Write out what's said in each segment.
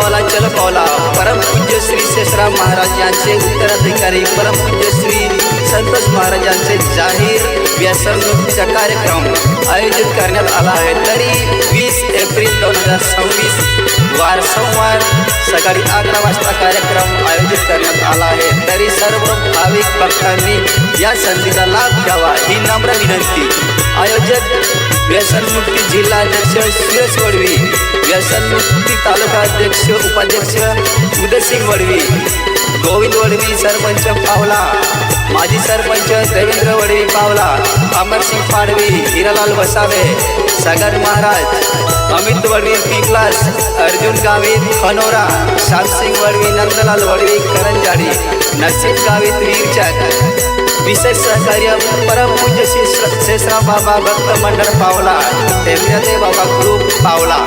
पावला चल पावला परम पूज्य श्री शेषराव महाराज यांचे उत्तराधिकारी परम पूज्य श्री संतोष महाराज यांचे जाहीर व्यसनमुक्तीचा कार्यक्रम आयोजित करण्यात आला आहे। तरी 20 एप्रिल 2026 वार सोमवार सकाळी 11 वाजता कार्यक्रम आयोजित करण्यात आला आहे। तरी सर्व भाविक भक्तांनी या संधीचा लाभ घ्यावा ही नम्र विनंती। आयोजक व्यसनमुक्ती जिल्हा अध्यक्ष सुरेश वडवी, व्यसनमुक्ती तालुका अध्यक्ष उपाध्यक्ष उदयसिंग वडवी, गोविंद वडवी सरपंच पावला, माजी सरपंच देवेंद्र वडवी पावला, अमरसिंग पाडवी, हिरालाल वसावे, सागर महाराज, अमित वडवी पीक्लास, अर्जुन गावित खनोरा, श्यामसिंग वडवी, नंदलाल वडवी करंजाडी, नरसिंह गावित वीरचक। विशेष सहकार्य परम पूज्य श्री शेषराव बाबा भक्त मंडळ पावला, टेमऱ्यादेव बाबा ग्रुप पावला।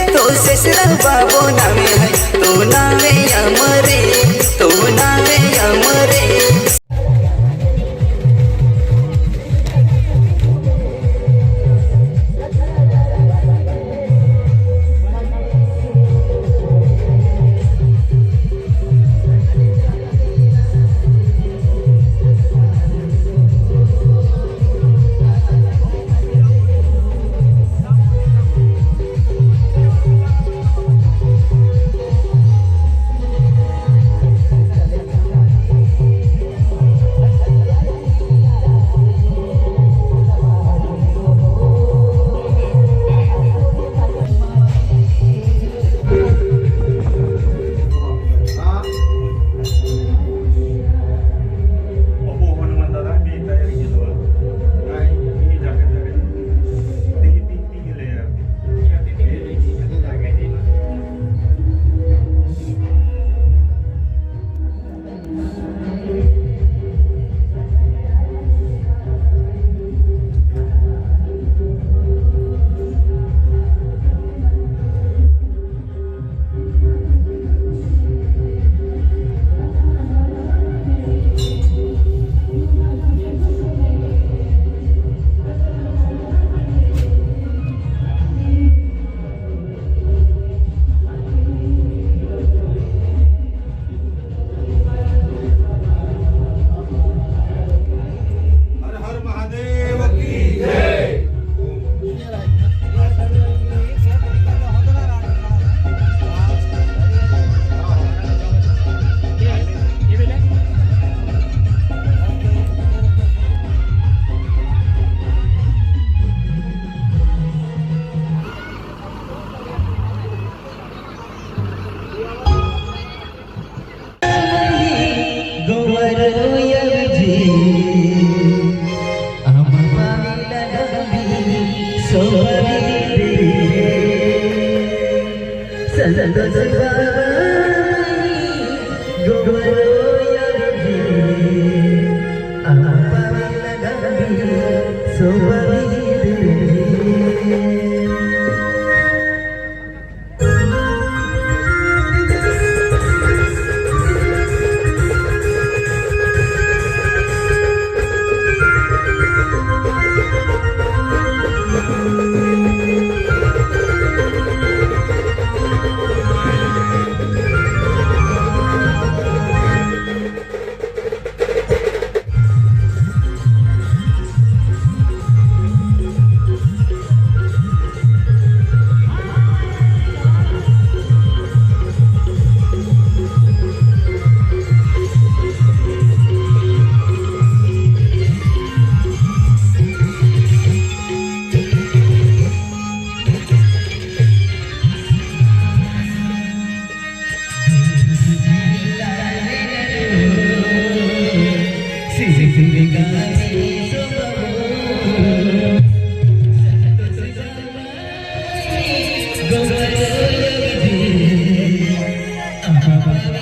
तो शेषराव बाबो नावे है तो नावे अमरे तो नावे अमरे। Go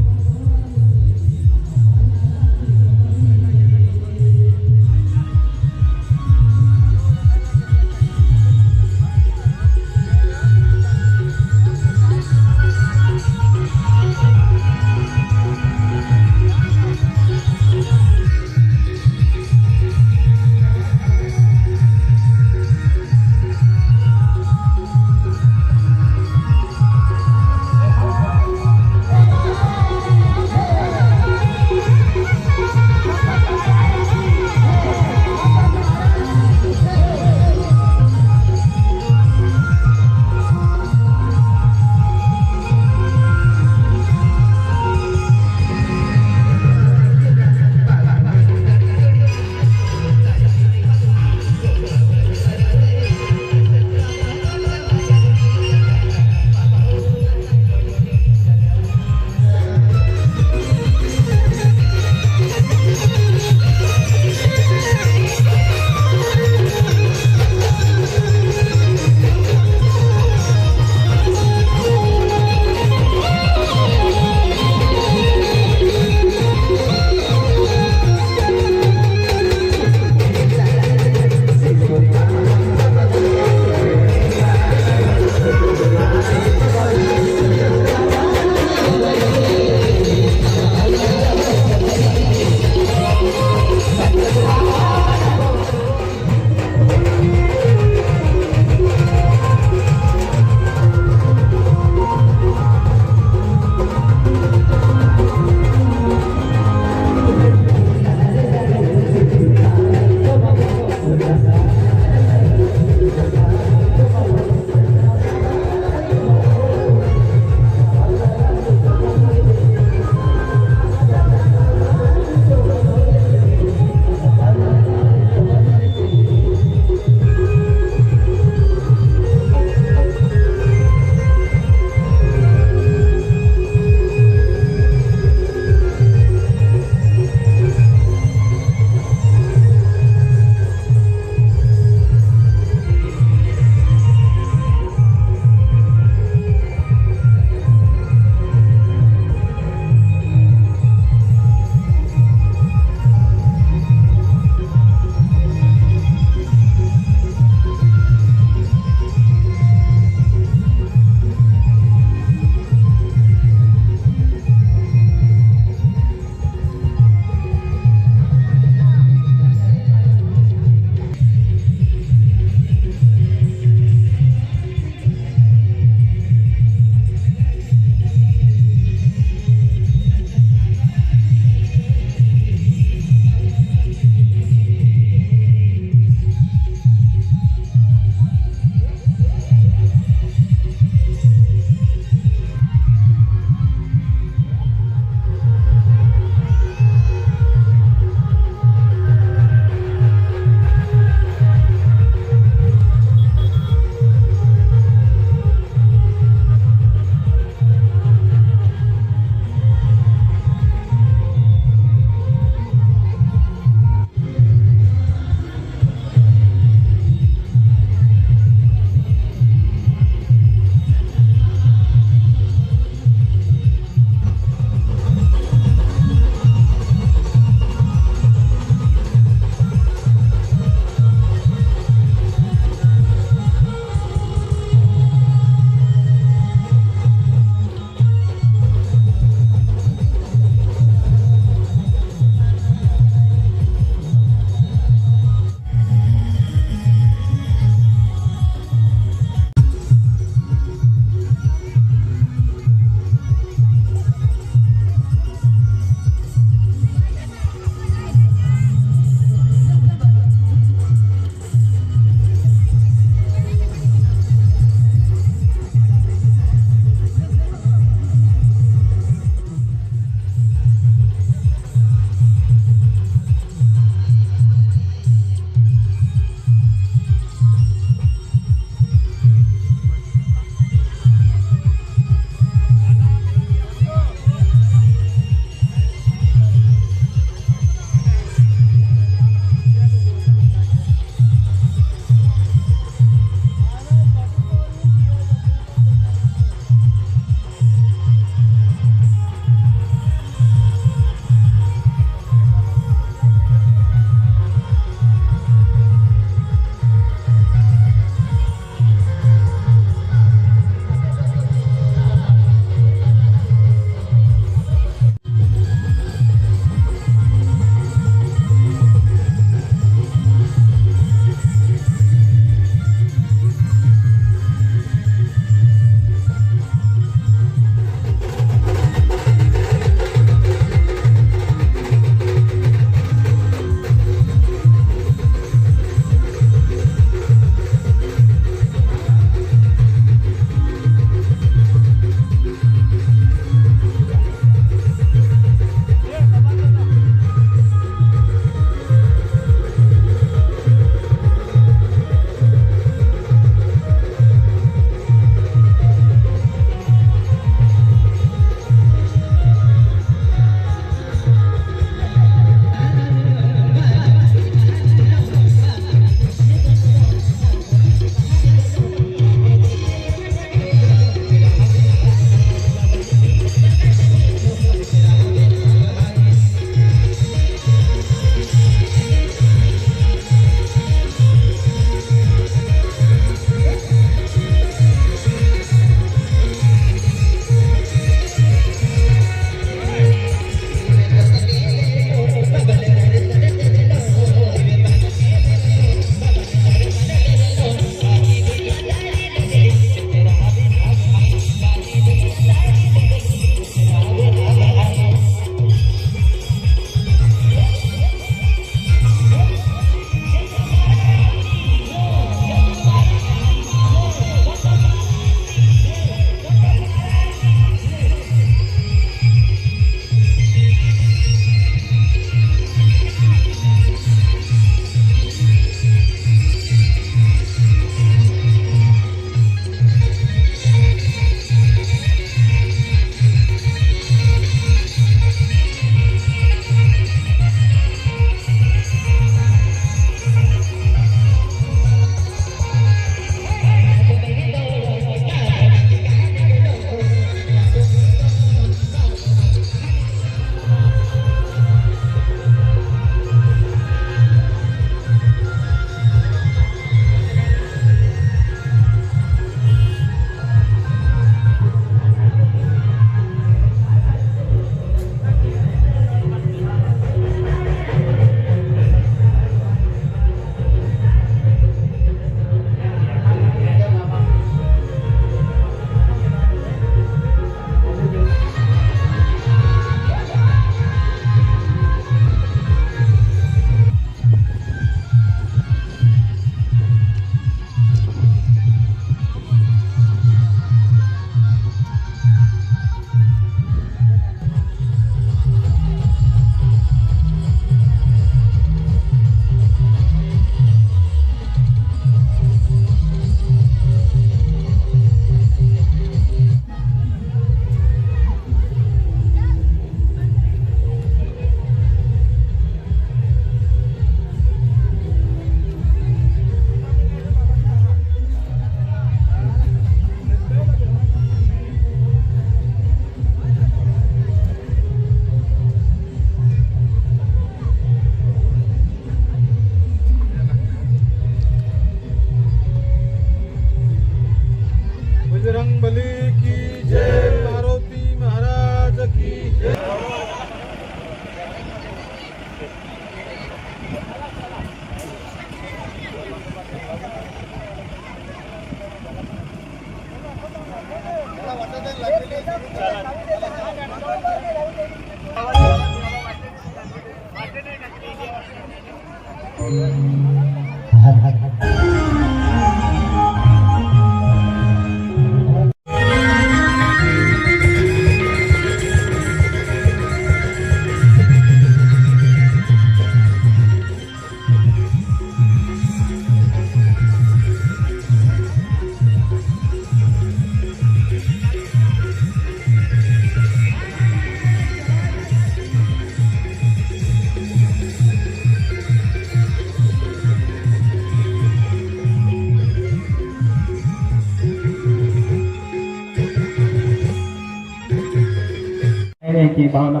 की भावना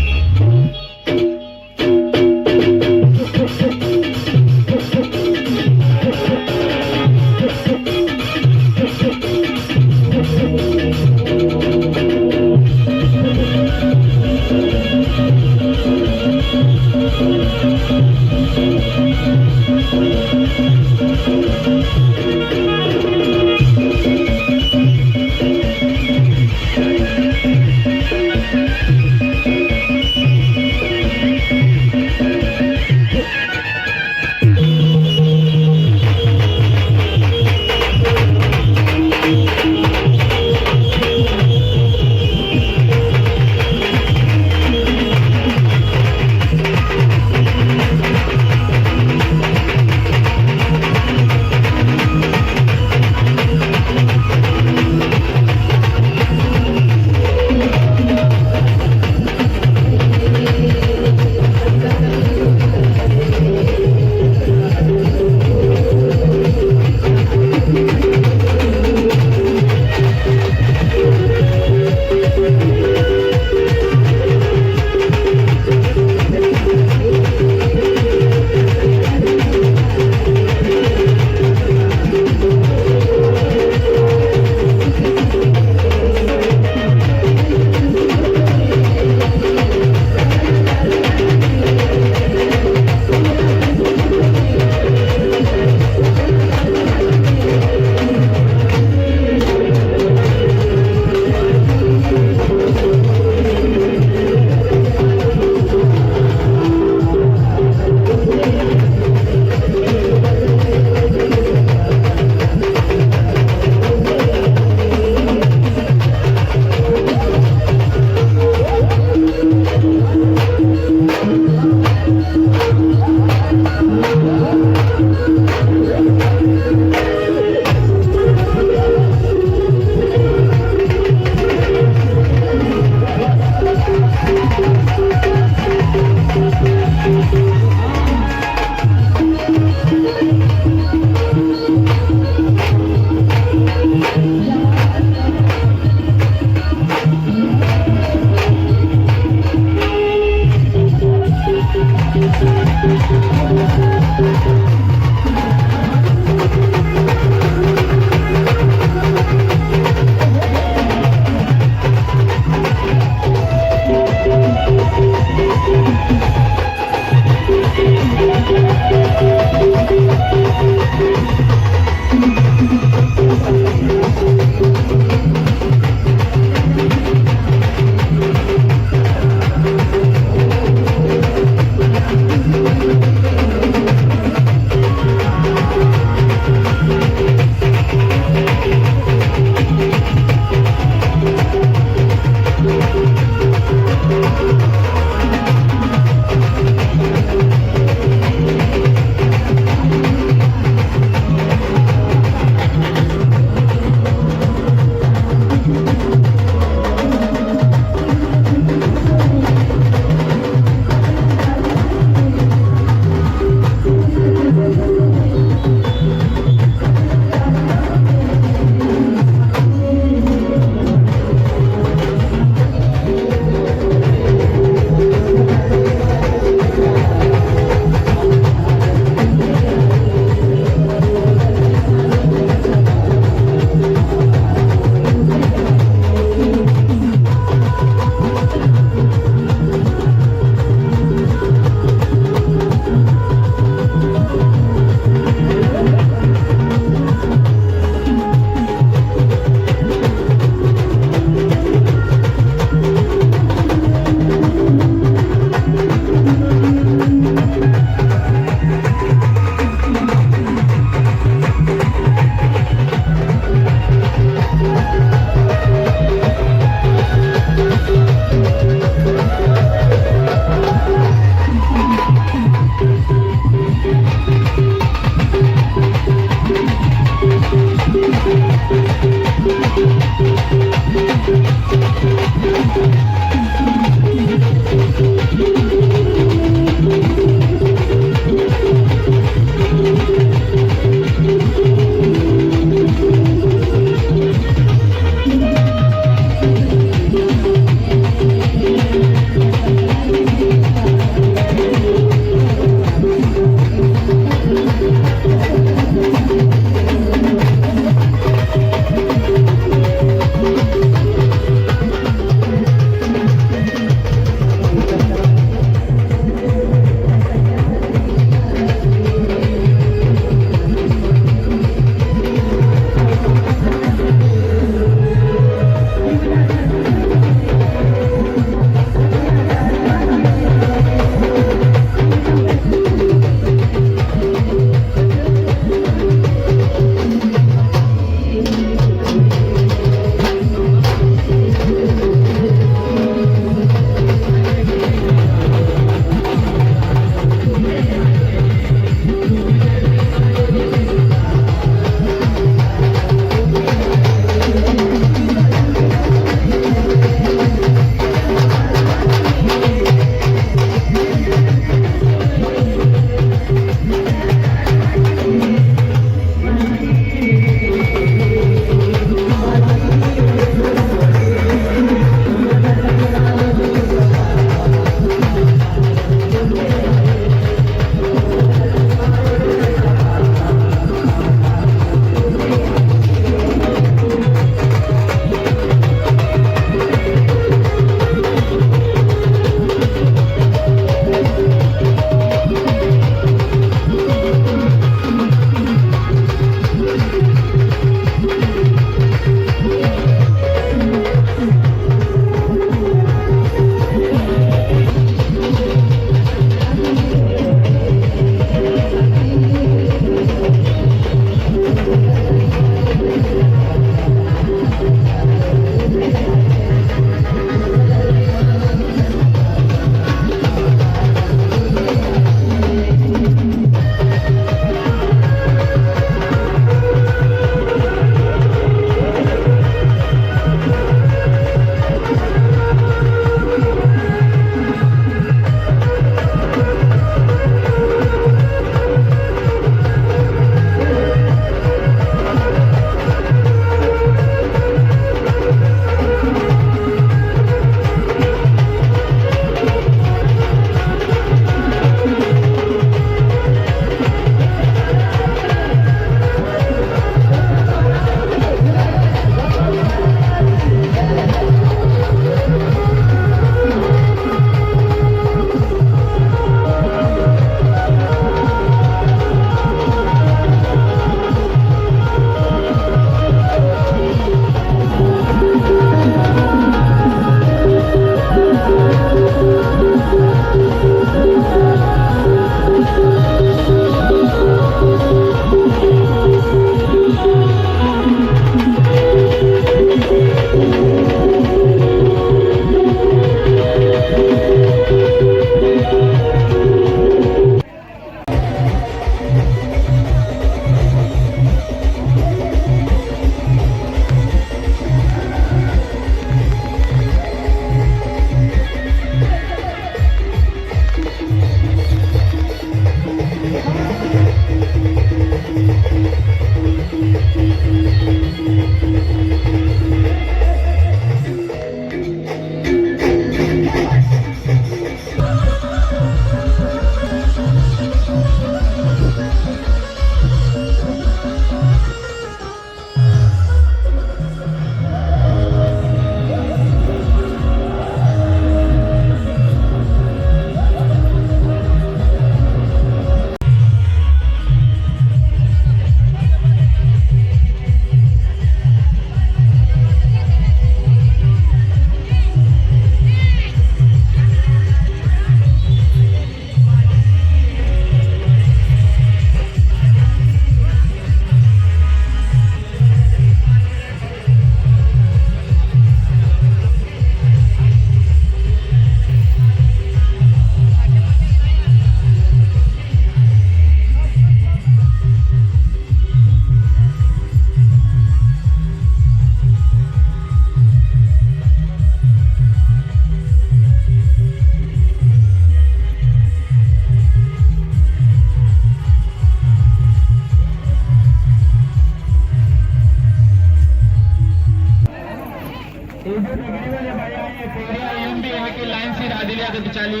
ये जो डिग्री वाले भाई आए तेरिया एमबी है कि लाइन से आदिली आता बिचाली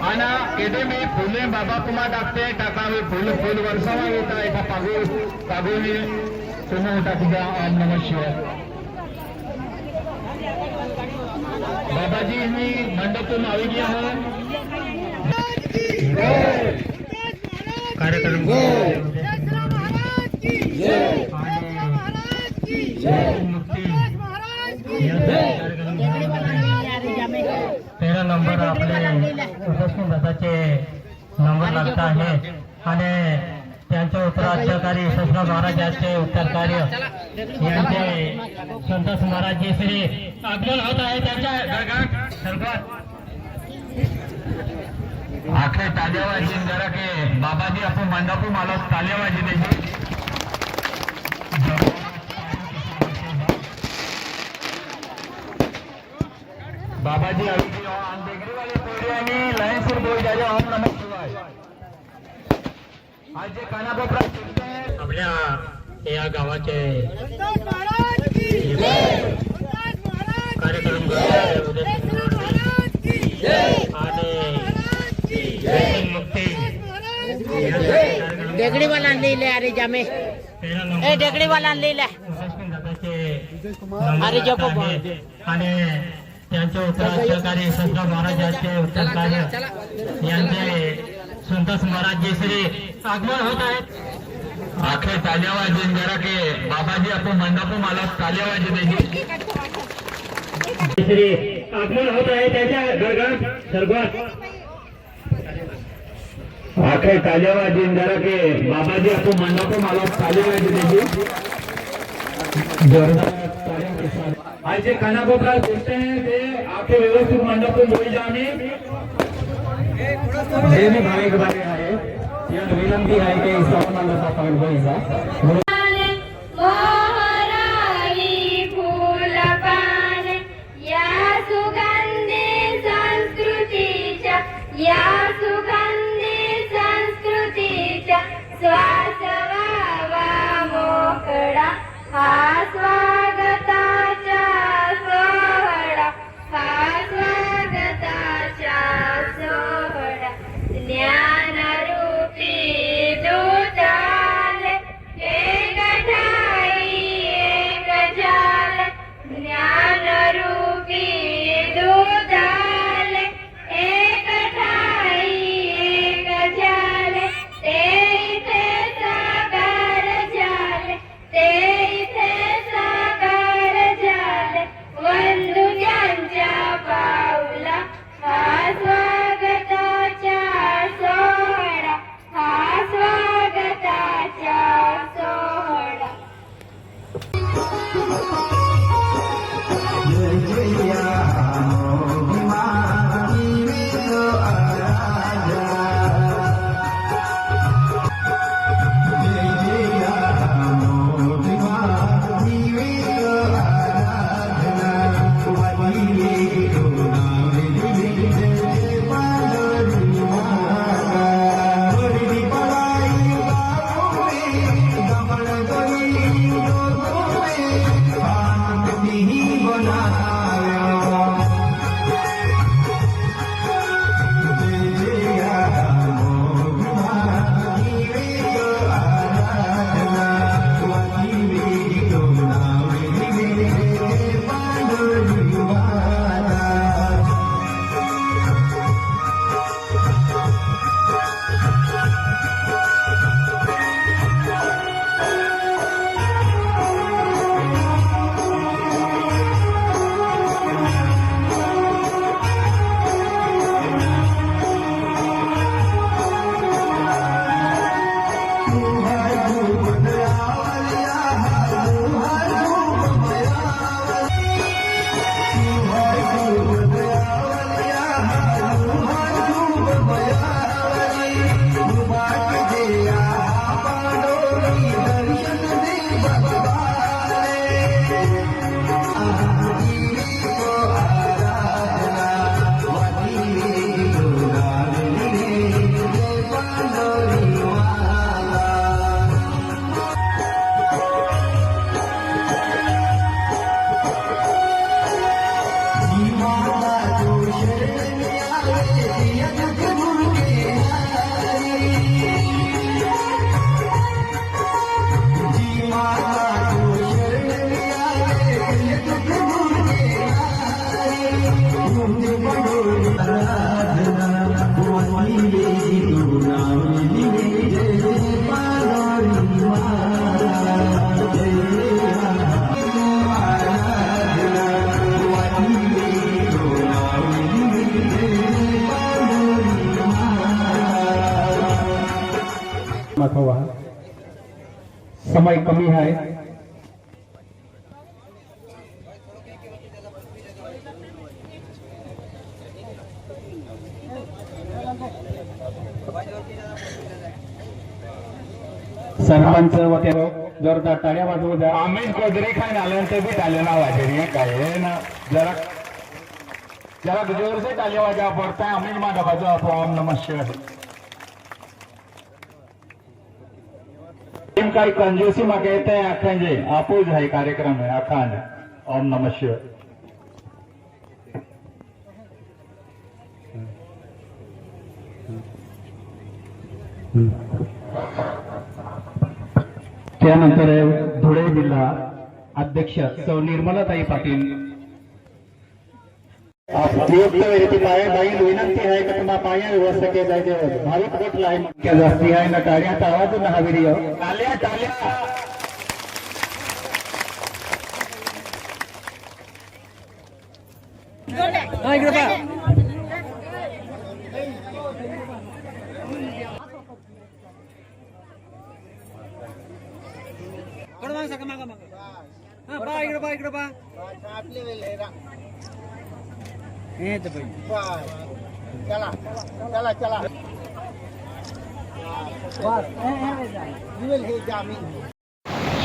आना केटे में फुले बाबा कुमार टाकते टाकावे फुल फुल वर्षावा येता एका पागोनी सोना होता तुझा ओम नमः शिवाय बाबाजी मी मंडपतून आवी गया हूं कार्यक्रम तेरा नंबर आपले उपस्थित दादाचे नंबर लागता आहे आणि त्यांचे उत्तराधिकारी यशस्वी महाराज यांचे उत्तरकार्य यांचे संतोष महाराज जी श्री आगमन होत आहे त्यांच्या गडगड सर्वात आखे तालेवाजी जरा के बाबाजी आपण मंडप मला तालेवाजी द्यायची बाबाजी डिग्री वाले पोरी आणि लाईन सुर बोल जाजे ओम नमः शिवाय आज जे कानाकोपरा आपल्या या गावाचे कार्यक्रम डेगड़ी वाला ले ले अरे जामे ए डेगड़ी वाला ले ले अरे जो को आणि त्यांचे उत्तराधिकारी यशस्वी महाराज यांचे उत्तरकार्य यांचे संतोष महाराज जी श्री आगमन होत आहेत आखे तालेवाजी जरा के बाबाजी आपण मंडप मला तालेवाजी द्यायची श्री आगमन होत आहे त्याच्या गडगड सर्वात आखे तालेवाजी जरा के बाबाजी आपण मंडप मला तालेवाजी द्यायची जोरदार तालियों के साथ आज जे कानाकोपरा बोलते हैं ते आपके व्यवस्थित मंडप को बोल जाने में भाई के बारे आए यह विनंती है कि इस अपना पकड़ बोल माथोवा समय कमी है। सरपंच व ते जोरदार टाळ्या वाजवू द्या। अमित गोदरी खान आल्यानंतर बी टाळ्या ना वाजरी काय आहे ना जरा जरा जोर से टाळ्या वाजा पड़ता है। अमित माता बाजू ओम नमः शिवाय टीम काही कंजूसी मा कहते हैं अखंजे आपूज है कार्यक्रम है अखंड ओम नमः शिवाय। त्यानंतर धुळे जिल्हा अध्यक्ष सौ निर्मलाताई पाटील उपयुक्त वेळी पाय बाई विनंती आहे की तुम्हा पाया व्यवस्था के जायचे भाविक गोठला आहे क्या जास्ती आहे ना टाळ्याचा आवाज ना हवी टाळ्या टाळ्या चला चला चला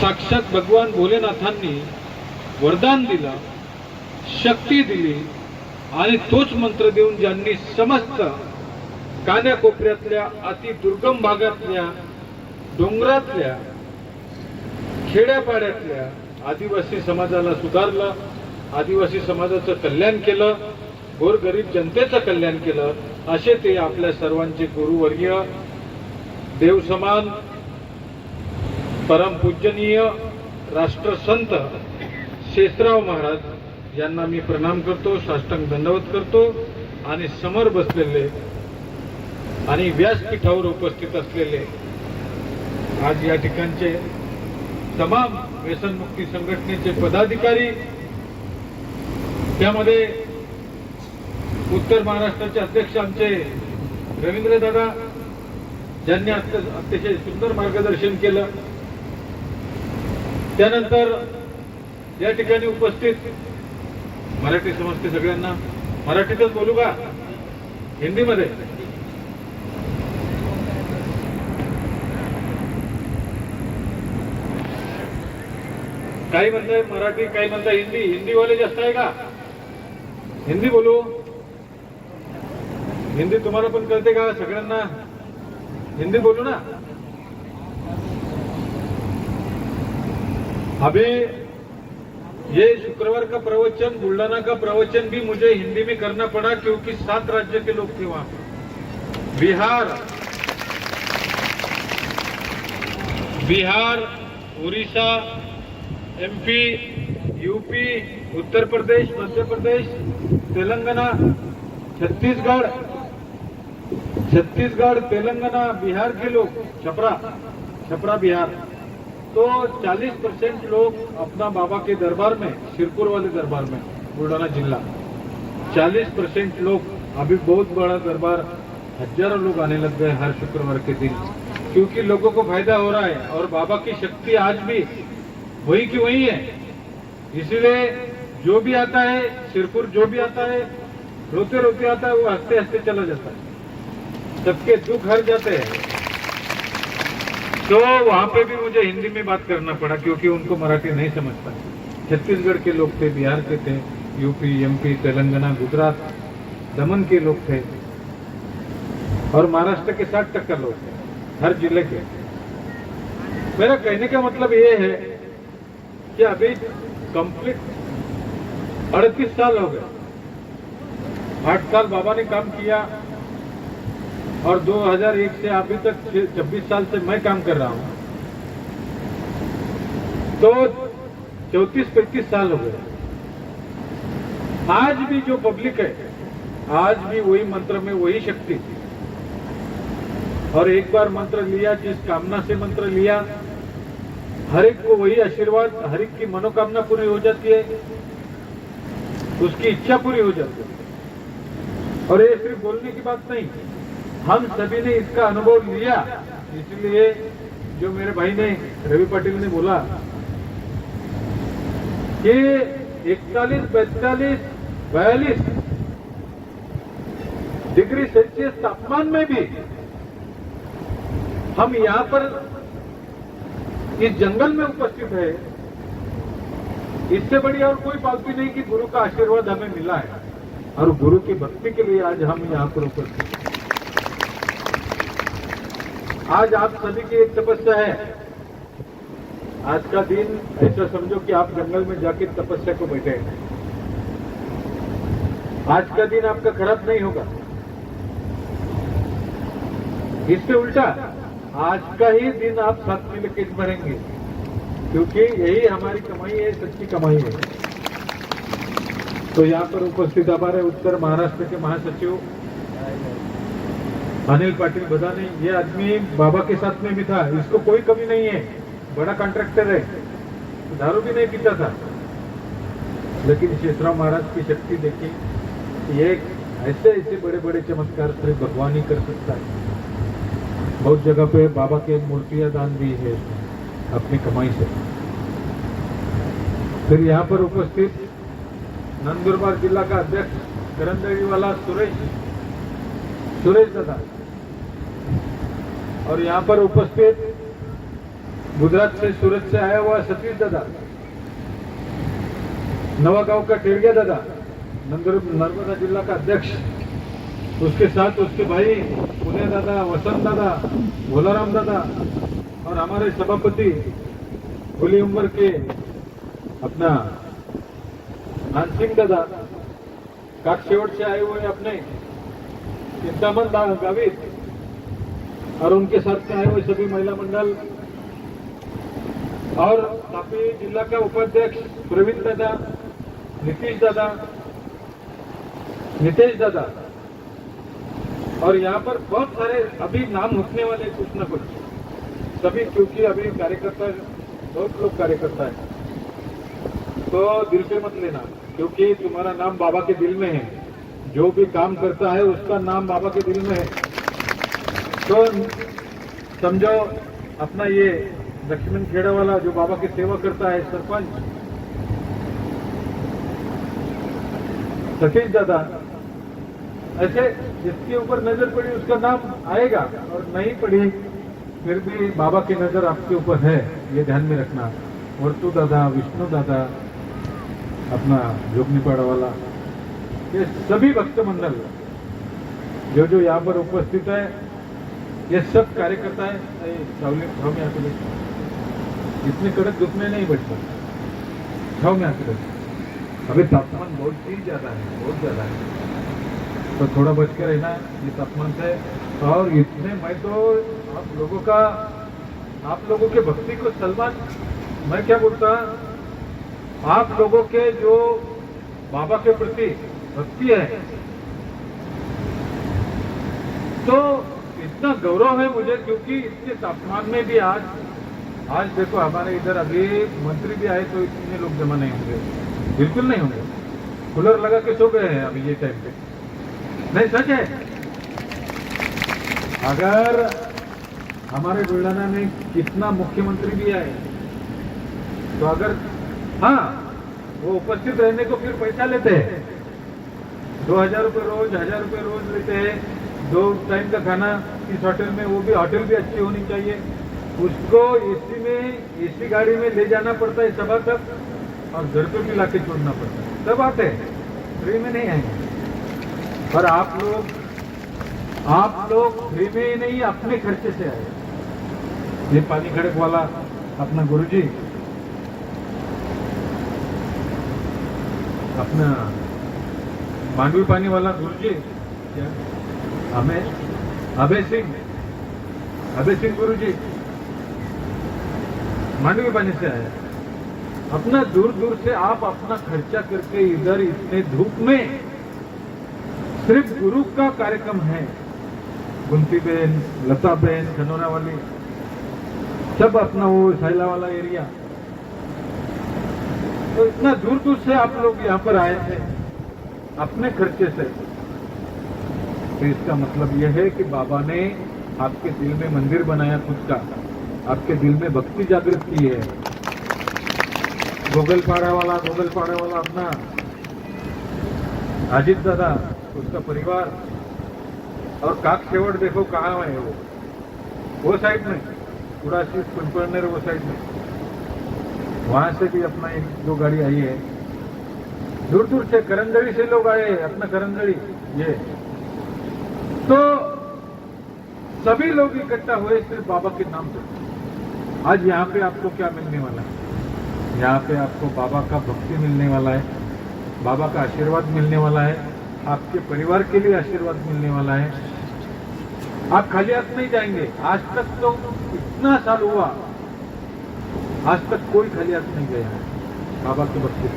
साक्षात भगवान भोलेनाथांनी वरदान दिलं, शक्ती दिली आणि तोच मंत्र देऊन ज्यांनी समस्त कान्याकोपऱ्यातल्या अति दुर्गम भागातल्या डोंगरातल्या खेड्यापाड्यातल्या आदिवासी समाजाला सुधारलं, आदिवासी समाजाचं कल्याण केलं, गोरगरीब जनतेचं कल्याण केलं, असे ते आपल्या सर्वांचे गुरुवर्य देवसमान परमपूजनीय राष्ट्रसंत शेषराव महाराज यांना मी प्रणाम करतो, साष्टांग दंडवत करतो आणि समोर बसलेले आणि व्यासपीठावर उपस्थित असलेले आज या ठिकाणचे तमाम व्यसनमुक्ती संघटनेचे पदाधिकारी, त्यामध्ये उत्तर महाराष्ट्राचे अध्यक्ष आमचे रवींद्र दादा ज्यांनी अतिशय सुंदर मार्गदर्शन केलं, त्यानंतर या ठिकाणी उपस्थित मराठी समजते सगळ्यांना, मराठीतच बोलू का हिंदीमध्ये? काही म्हणताय मराठी, काही म्हणताय हिंदी, हिंदीवाले जास्त आहे का? हिंदी बोलू? हिंदी तुम्हाला पण कळते का सगळ्यांना? हिंदी बोलू ना? अभी ये शुक्रवार का प्रवचन, बुल्डाना का प्रवचन भी मुझे हिंदी में करना पड़ा क्योंकि 7 राज्य के लोग थे वहां, बिहार, उड़ीसा, एमपी, यूपी, उत्तर प्रदेश, मध्य प्रदेश, तेलंगाना, छत्तीसगढ़, तेलंगाना, बिहार के लोग, छपरा बिहार, तो 40% लोग अपना बाबा के दरबार में, शिरपुर वाले दरबार में, बुल्डाना जिला 40% लोग, अभी बहुत बड़ा दरबार, हजारों लोग आने लग गए हर शुक्रवार के दिन, क्योंकि लोगों को फायदा हो रहा है और बाबा की शक्ति आज भी वही की वही है। इसीलिए जो भी आता है शिरपुर, जो भी आता है रोते रोते आता है, वो हंसते हंसते चला जाता है, सबके दुख हर जाते हैं। तो वहां पे भी मुझे हिंदी में बात करना पड़ा क्योंकि उनको मराठी नहीं समझता। छत्तीसगढ़ के लोग थे, बिहार के थे, यूपी, एमपी, तेलंगाना, गुजरात, दमन के लोग थे और महाराष्ट्र के 60% लोग थे, हर जिले के। मेरा कहने का मतलब ये है कि अभी कंप्लीट 38 साल हो गए, 8 साल बाबा ने काम किया और 2001 से अभी तक 26 साल से मैं काम कर रहा हूं, तो 34-35 साल हो गए। आज भी जो पब्लिक है, आज भी वही मंत्र में वही शक्ति। और एक बार मंत्र लिया, जिस कामना से मंत्र लिया, हर एक को वही आशीर्वाद, हर एक की मनोकामना पूरी हो जाती है, उसकी इच्छा पूरी हो जाती है। और ये सिर्फ बोलने की बात नहीं, हम सभी ने इसका अनुभव लिया। इसलिए जो मेरे भाई ने, रवि पाटिल ने बोला कि 41, 42, 42 डिग्री सेल्सियस तापमान में भी हम यहाँ पर इस जंगल में उपस्थित है, इससे बड़ी और कोई बात भी नहीं कि गुरु का आशीर्वाद हमें मिला है और गुरु की भक्ति के लिए आज हम यहाँ पर उपस्थित हैं। आज आप सभी की एक तपस्या है। आज का दिन ऐसा समझो कि आप जंगल में जाके तपस्या को बैठे हैं। आज का दिन आपका खराब नहीं होगा, इससे उल्टा आज का ही दिन आप साथ में लेके भरेंगे, क्योंकि यही हमारी कमाई है, सच्ची कमाई है। तो यहाँ पर उपस्थित हमारे उत्तर महाराष्ट्र के महासचिव अनिल पाटिल बदाने, ये आदमी बाबा के साथ में भी था, इसको कोई कमी नहीं है, बड़ा कॉन्ट्रैक्टर है, दारू भी नहीं पीता था, लेकिन शेषराव महाराज की शक्ति देखी, ये ऐसे ऐसे बड़े बड़े चमत्कार सिर्फ भगवान ही कर सकता है। बहुत जगह पे बाबा के मूर्तियां दान भी है अपनी कमाई से। फिर यहाँ पर उपस्थित नंदुरबार जिला का अध्यक्ष करंदड़ी वाला सुरेश दादा, और यहाँ पर उपस्थित गुजरात से, सूरत से आया हुआ सतीश दादा, नवागांव का टेड़िया दादा, नर्मदा जिला का अध्यक्ष, उसके साथ उसके भाई पुणे दादा, वसंत दादा, भोलाराम दादा, और हमारे सभापति खुली उम्र के अपना नानसिंह दादा, काकशेवट से आए हुए अपने चिंतामन गावित, और उनके साथ में आए हुए सभी महिला मंडल, और तापी जिला का उपाध्यक्ष प्रवीण दादा, नीतीश दादा, नितेश दादा, और यहाँ पर बहुत सारे अभी नाम उठने वाले कुछ न कुछ सभी, क्योंकि अभी कार्यकर्ता बहुत लोग कार्यकर्ता है, तो दिल से मत लेना, क्योंकि तुम्हारा नाम बाबा के दिल में है। जो भी काम करता है उसका नाम बाबा के दिल में है। तो समझो अपना ये लक्ष्मण खेड़ा वाला जो बाबा की सेवा करता है, सरपंच सतीश दादा, ऐसे जिसके ऊपर नजर पड़ी उसका नाम आएगा, और नहीं पड़ी फिर भी बाबा की नजर आपके ऊपर है, ये ध्यान में रखना। वर्तु दादा, विष्णु दादा, अपना जोगनीपाड़ा वाला, ये सभी भक्त मंडल जो यहाँ पर उपस्थित है, ये सब कार्यकर्ता है। इतने कड़क धूप में नहीं बैठता, छाव में आकर अभी तापमान बहुत ही ज्यादा है, बहुत ज्यादा है, तो थोड़ा बच के रहना ये तापमान से। और इतने मैं तो आप लोगों के भक्ति को सलमान, मैं क्या बोलता, आप लोगों के जो बाबा के प्रति भक्ति है, तो इतना गौरव है मुझे, क्योंकि इसके तापमान में भी आज देखो हमारे इधर अभी मंत्री भी आए तो इतने लोग जमा नहीं होंगे, बिल्कुल नहीं होंगे, कूलर लगा के सो गए हैं अभी ये टाइम पे, नहीं सच है। अगर हमारे बुलढाना में कितना मुख्यमंत्री भी आए, तो अगर हाँ वो उपस्थित रहने को फिर पैसा लेते हैं, 2000 रुपये रोज, 1000 रुपये रोज लेते हैं, 2 टाइम का खाना इस होटल में, वो भी होटल भी अच्छी होनी चाहिए, उसको एसी गाड़ी में ले जाना पड़ता है सभा तक, और घर पे भी लाके छोड़ना पड़ता है, सब आते हैं, फ्री में नहीं आएंगे। पर आप लोग फ्री में ही नहीं, अपने खर्चे से आए। ये पानी खड़क वाला अपना गुरुजी, अपना मांडवी पानी वाला गुरुजी, क्या हमें अभय सिंह गुरुजी मांडवी पानी से आया, अपना दूर दूर से आप अपना खर्चा करके इधर इतने धूप में सिर्फ गुरु का कार्यक्रम है। गुंती बहन, लता बहन, खनौरा वाली, सब अपना वो सैला वाला एरिया, तो इतना दूर दूर से आप लोग यहाँ पर आए थे अपने खर्चे से। तो इसका मतलब यह है कि बाबा ने आपके दिल में मंदिर बनाया खुद का, आपके दिल में भक्ति जागृत की है। गोगलपाड़ा वाला अपना अजीत दादा, उसका परिवार, और काकसेवड़ देखो कहाँ है वो साइड में, उड़ासी पिंपलनेर वो साइड में, वहां से भी अपना एक दो गाड़ी आई है। दूर दूर से करंदड़ी से लोग आए, अपना करंदड़ी ये, तो सभी लोग इकट्ठा हुए सिर्फ बाबा के नाम से। आज यहाँ पे आपको क्या मिलने वाला है? यहाँ पे आपको बाबा का भक्ति मिलने वाला है, बाबा का आशीर्वाद मिलने वाला है, आपके परिवार के लिए आशीर्वाद मिलने वाला है। आप खाली हाथ नहीं जाएंगे। आज तक तो इतना साल हुआ, आज तक कोई खाली हाथ नहीं गया है बाबा की भक्ति से,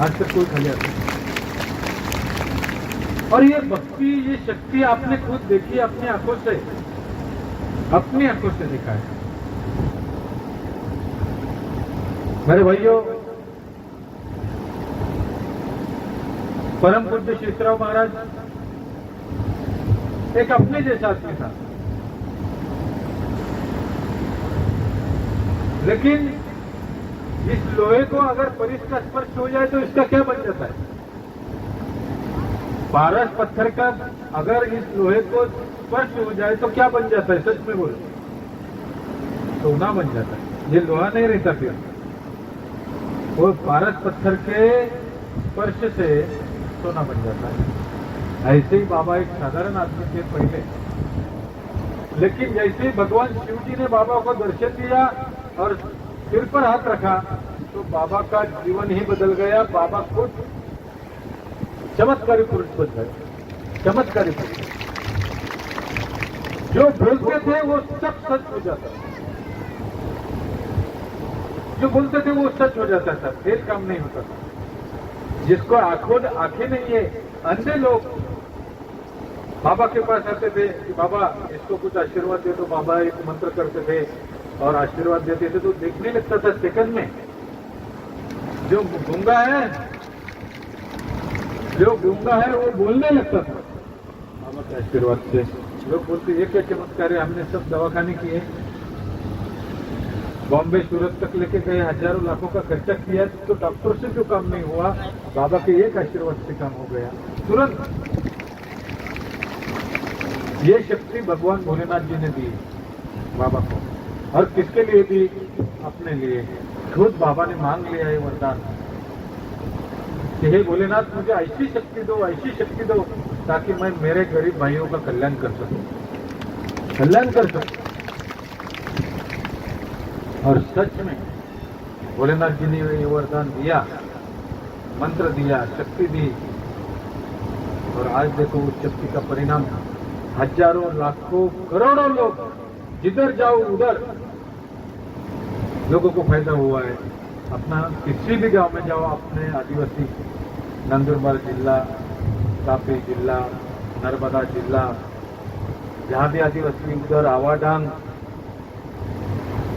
आज तक कोई खाली हाथ नहीं। और ये भक्ति, ये शक्ति आपने खुद देखी अपनी आंखों से, अपनी आंखों से देखा है। मेरे भाइयों, परम पूज्य शेषराव महाराज एक अपने जैसा आदमी था, लेकिन इस लोहे को अगर परिस का स्पर्श हो जाए तो इसका क्या बन जाता है? पारस पत्थर का अगर इस लोहे को स्पर्श हो जाए तो क्या बन जाता है? सच में बोलो, सोना बन जाता है। ये लोहा नहीं रहता, फिर वो पारस पत्थर के स्पर्श से सोना बन जाता है। ऐसे ही बाबा एक साधारण आदमी थे पहले, लेकिन जैसे ही भगवान शिव जी ने बाबा को दर्शन दिया और सिर पर हाथ रखा तो बाबा का जीवन ही बदल गया। बाबा खुद चमत्कारी पुरुष बन गए, चमत्कारी पुरुष। जो बोलते थे वो सब सच हो जाता, जो बोलते थे वो सच हो जाता था, फेल काम नहीं होता था। जिसको आंखें नहीं है, अंधे लोग बाबा के पास आते थे कि बाबा इसको कुछ आशीर्वाद दे, तो बाबा एक मंत्र करते थे और आशीर्वाद देते थे, तो देखने लगता था सेकंड में। जो गूंगा है वो बोलने लगता था बाबा के आशीर्वाद से। लोग बोलते ये क्या चमत्कार है, हमने सब दवाखाने किए, बॉम्बे सूरत तक लेके गए, हजारों लाखों का खर्चा किया, तो डॉक्टर से जो काम नहीं हुआ, बाबा के एक आशीर्वाद से काम हो गया तुरंत। ये शक्ति भगवान भोलेनाथ जी ने दी बाबा को, और किसके लिए दी? अपने लिए। खुद बाबा ने मांग लिया है वरदान कि हे भोलेनाथ, मुझे ऐसी शक्ति दो, ऐसी शक्ति दो, ताकि मैं मेरे गरीब भाइयों का कल्याण कर सकूं, कल्याण कर सकूं। और सच में भोलेनाथ जी ने ये वरदान दिया, मंत्र दिया, शक्ति दी, और आज देखो उस शक्ति का परिणाम हजारों, लाखों, करोड़ों लोग जिधर जाओ उधर लोगों को फायदा हुआ है। अपना किसी भी गांव में जाओ, अपने आदिवासी, नंदुरबार जिला, तापी जिला, नर्मदा जिला, जहां भी आदिवासी, उधर आवाडांग,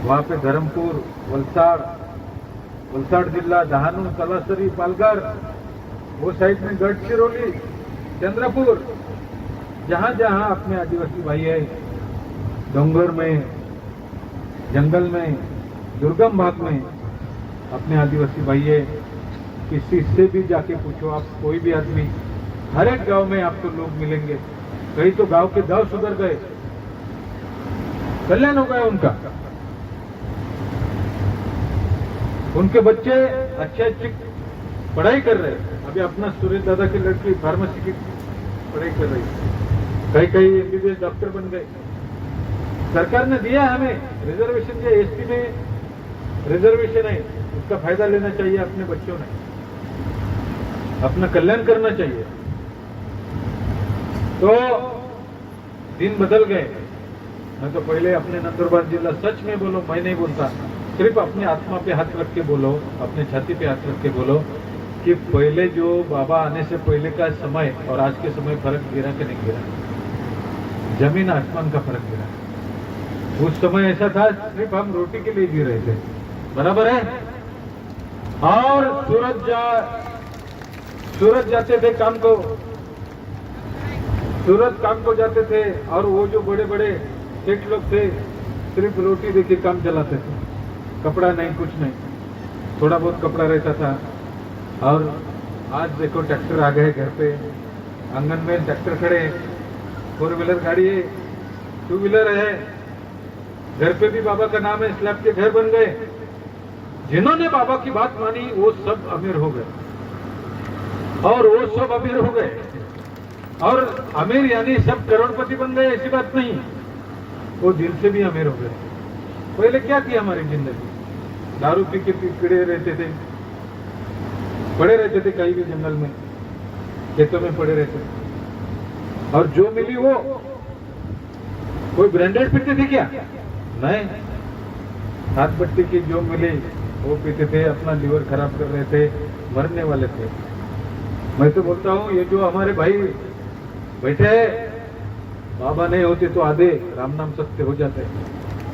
वहां पे धर्मपुर, वलसाड़ जिला, दहानू, तलासरी, पालघर, वो साइड में गढ़चिरौली, चंद्रपुर, जहां जहां अपने आदिवासी भाई है, डोंगर में, जंगल में, दुर्गम भाग में अपने आदिवासी भाई है, किसी से भी जाके पूछो आप, कोई भी आदमी, हर एक गांव में आपको लोग मिलेंगे। कई तो गांव के गांव सुधर गए, कल्याण हो गया उनका, उनके बच्चे अच्छे पढ़ाई कर रहे। अभी अपना सुरेश दादा की लड़की फार्मेसी की पढ़ाई कर रही, कई एमबीबीएस डॉक्टर बन गए। सरकार ने दिया हमें रिजर्वेशन, जो एसटी में रिजर्वेशन है, उसका फायदा लेना चाहिए। अपने बच्चों ने अपना कल्याण करना चाहिए। तो दिन बदल गए। मैं तो पहले अपने नंदुरबार जिला, सच में बोलो, मैं नहीं बोलता, सिर्फ अपनी आत्मा पे हाथ रख के बोलो, अपने छाती पे हाथ रख के बोलो कि पहले जो बाबा आने से पहले का समय और आज के समय फर्क गिरा कि नहीं गिरा? जमीन आसमान का फर्क गिरा। उस समय ऐसा था सिर्फ हम रोटी के लिए जी रहे थे, बराबर है। और सूरज जाते थे काम को, सूरज काम को जाते थे और वो जो बड़े बड़े सेठ लोग थे सिर्फ रोटी देके काम चलाते थे, कपड़ा नहीं, कुछ नहीं, थोड़ा बहुत कपड़ा रहता था। और आज देखो ट्रैक्टर आ गए घर पे, आंगन में ट्रैक्टर खड़े, 4 व्हीलर गाड़ी है, 2 व्हीलर है, घर पे भी बाबा का नाम है, स्लैब के घर बन गए। जिन्होंने बाबा की बात मानी वो सब अमीर हो गए, और वो सब अमीर हो गए। और अमीर यानी सब करोड़पति बन गए ऐसी बात नहीं, वो दिल से भी अमीर हो गए। पहले क्या किया हमारी जिंदगी? दारू पी के पीड़े रहते थे, पड़े रहते थे कहीं भी जंगल में, खेतों में पड़े रहते थे, और जो मिली वो, कोई ब्रांडेड पीते थे क्या? नहीं, हाथ पट्टी की जो मिली वो पीते थे, अपना लीवर खराब कर रहे थे, मरने वाले थे। मैं तो बोलता हूँ ये जो हमारे भाई बैठे हैं, बाबा नहीं होते तो आधे राम नाम सत्य हो जाते,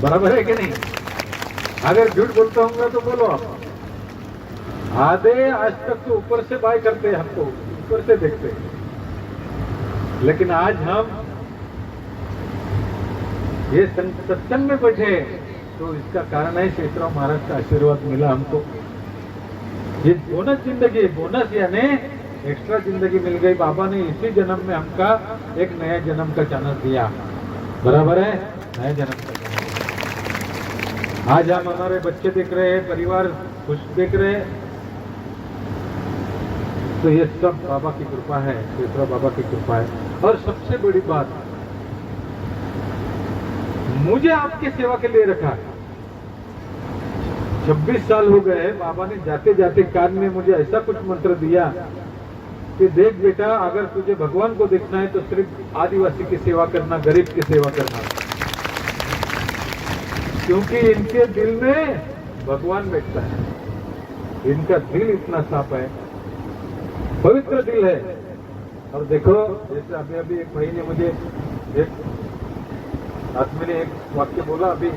बराबर है कि नहीं? अगर झूठ बोलता हूँ तो बोलो आप। आधे आज तक तो ऊपर से बाय करते हैं, हमको ऊपर से देखते हैं, लेकिन आज हम ये सत्संग में बैठे तो इसका कारण है शेषराव महाराज का आशीर्वाद मिला हमको। ये बोनस जिंदगी, बोनस यानी एक्स्ट्रा जिंदगी मिल गई। बाबा ने इसी जन्म में हमका एक नया जन्म का चांस दिया, बराबर है, नया जन्म का चांस। आज हम हमारे बच्चे देख रहे हैं, परिवार खुश देख रहे हैं, तो ये सब बाबा की कृपा है, शेषराव बाबा की कृपा है। और सबसे बड़ी बात, मुझे आपकी सेवा के लिए रखा है। 26 साल हो गए, बाबा ने जाते जाते कान में मुझे ऐसा कुछ मंत्र दिया कि देख बेटा, अगर तुझे भगवान को देखना है तो सिर्फ आदिवासी की सेवा करना, गरीब की सेवा करना, क्योंकि इनके दिल में भगवान बैठता है। इनका दिल इतना साफ है, पवित्र दिल है। और देखो, जैसे अभी अभी एक भाई ने मुझे एक आदमी ने एक वाक्य बोला अभी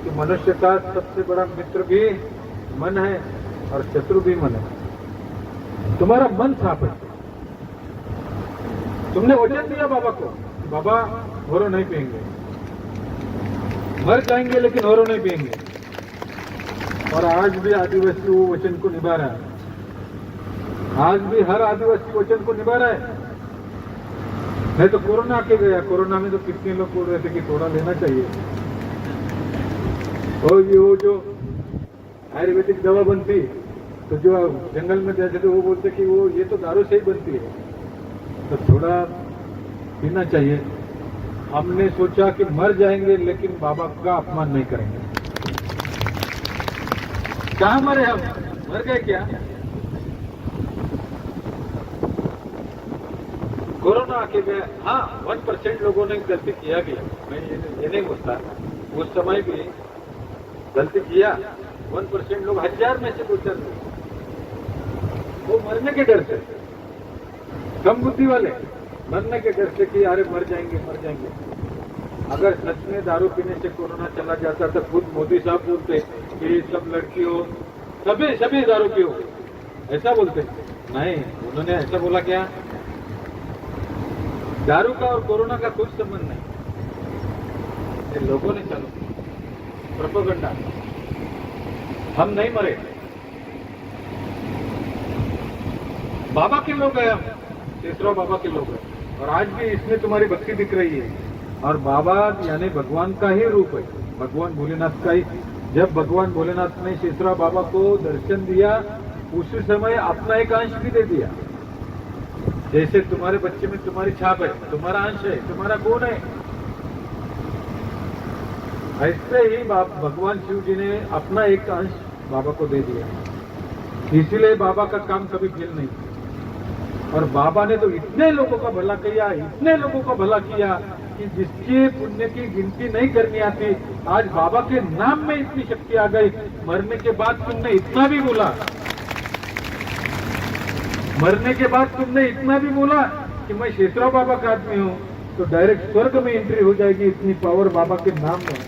कि मनुष्य का सबसे बड़ा मित्र भी मन है और शत्रु भी मन है। तुम्हारा मन साफ है, तुमने वचन दिया बाबा को, बाबा होरो नहीं पिएंगे, मर जाएंगे लेकिन होरो नहीं पिएंगे, और आज भी आदिवासी वो वचन को निभा रहा है। आज भी हर आदिवासी वचन को निभा रहा है। नहीं तो कोरोना आके गया, कोरोना में तो कितने लोग बोल रहे थे कि थोड़ा लेना चाहिए, और ये वो जो आयुर्वेदिक दवा बनती तो जो जंगल में जाते थे वो बोलते कि वो ये तो दारू से ही बनती है, तो थोड़ा पीना चाहिए। हमने सोचा कि मर जाएंगे लेकिन बाबा का अपमान नहीं करेंगे। कहाँ मरे हम? मर गए क्या? कोरोना आके गया। हाँ, 1% लोगों ने गलती किया भी, मैं ये नहीं बोलता, उस समय भी गलती किया। 1% लोग, 1000 में से 2-4 लोग, वो मरने के डर से, कम बुद्धि वाले मरने के डर से कि अरे मर जाएंगे मर जाएंगे। अगर सच में दारू पीने से कोरोना चला जाता तो खुद मोदी साहब बोलते कि सब लड़कियों सभी दारू पियो, ऐसा बोलते। नहीं, उन्होंने ऐसा बोला क्या? दारू का और कोरोना का कुछ संबंध नहीं, ये लोगों ने चालू प्रोपेगेंडा। हम नहीं मरे, बाबा के लोग हैं हम, शेषराव बाबा के लोग हैं, और आज भी इसमें तुम्हारी भक्ति दिख रही है। और बाबा यानी भगवान का ही रूप है, भगवान भोलेनाथ का ही। जब भगवान भोलेनाथ ने शेषराव बाबा को दर्शन दिया, उसी समय अपना एक अंश भी दे दिया। जैसे तुम्हारे बच्चे में तुम्हारी छाप है, तुम्हारा अंश है, तुम्हारा गुण है, ऐसे ही भगवान शिव जी ने अपना एक अंश बाबा को दे दिया। इसीलिए बाबा का काम कभी फेल नहीं। और बाबा ने तो इतने लोगों का भला किया, इतने लोगों का भला किया कि जिसके पुण्य की गिनती नहीं करनी आती, आज बाबा के नाम में इतनी शक्ति आ गई। मरने के बाद तुमने इतना भी बोला, मरने के बाद तुमने इतना भी बोला कि मैं शेषराव बाबा का आदमी हूं, तो डायरेक्ट स्वर्ग में एंट्री हो जाएगी। इतनी पावर बाबा के नाम में।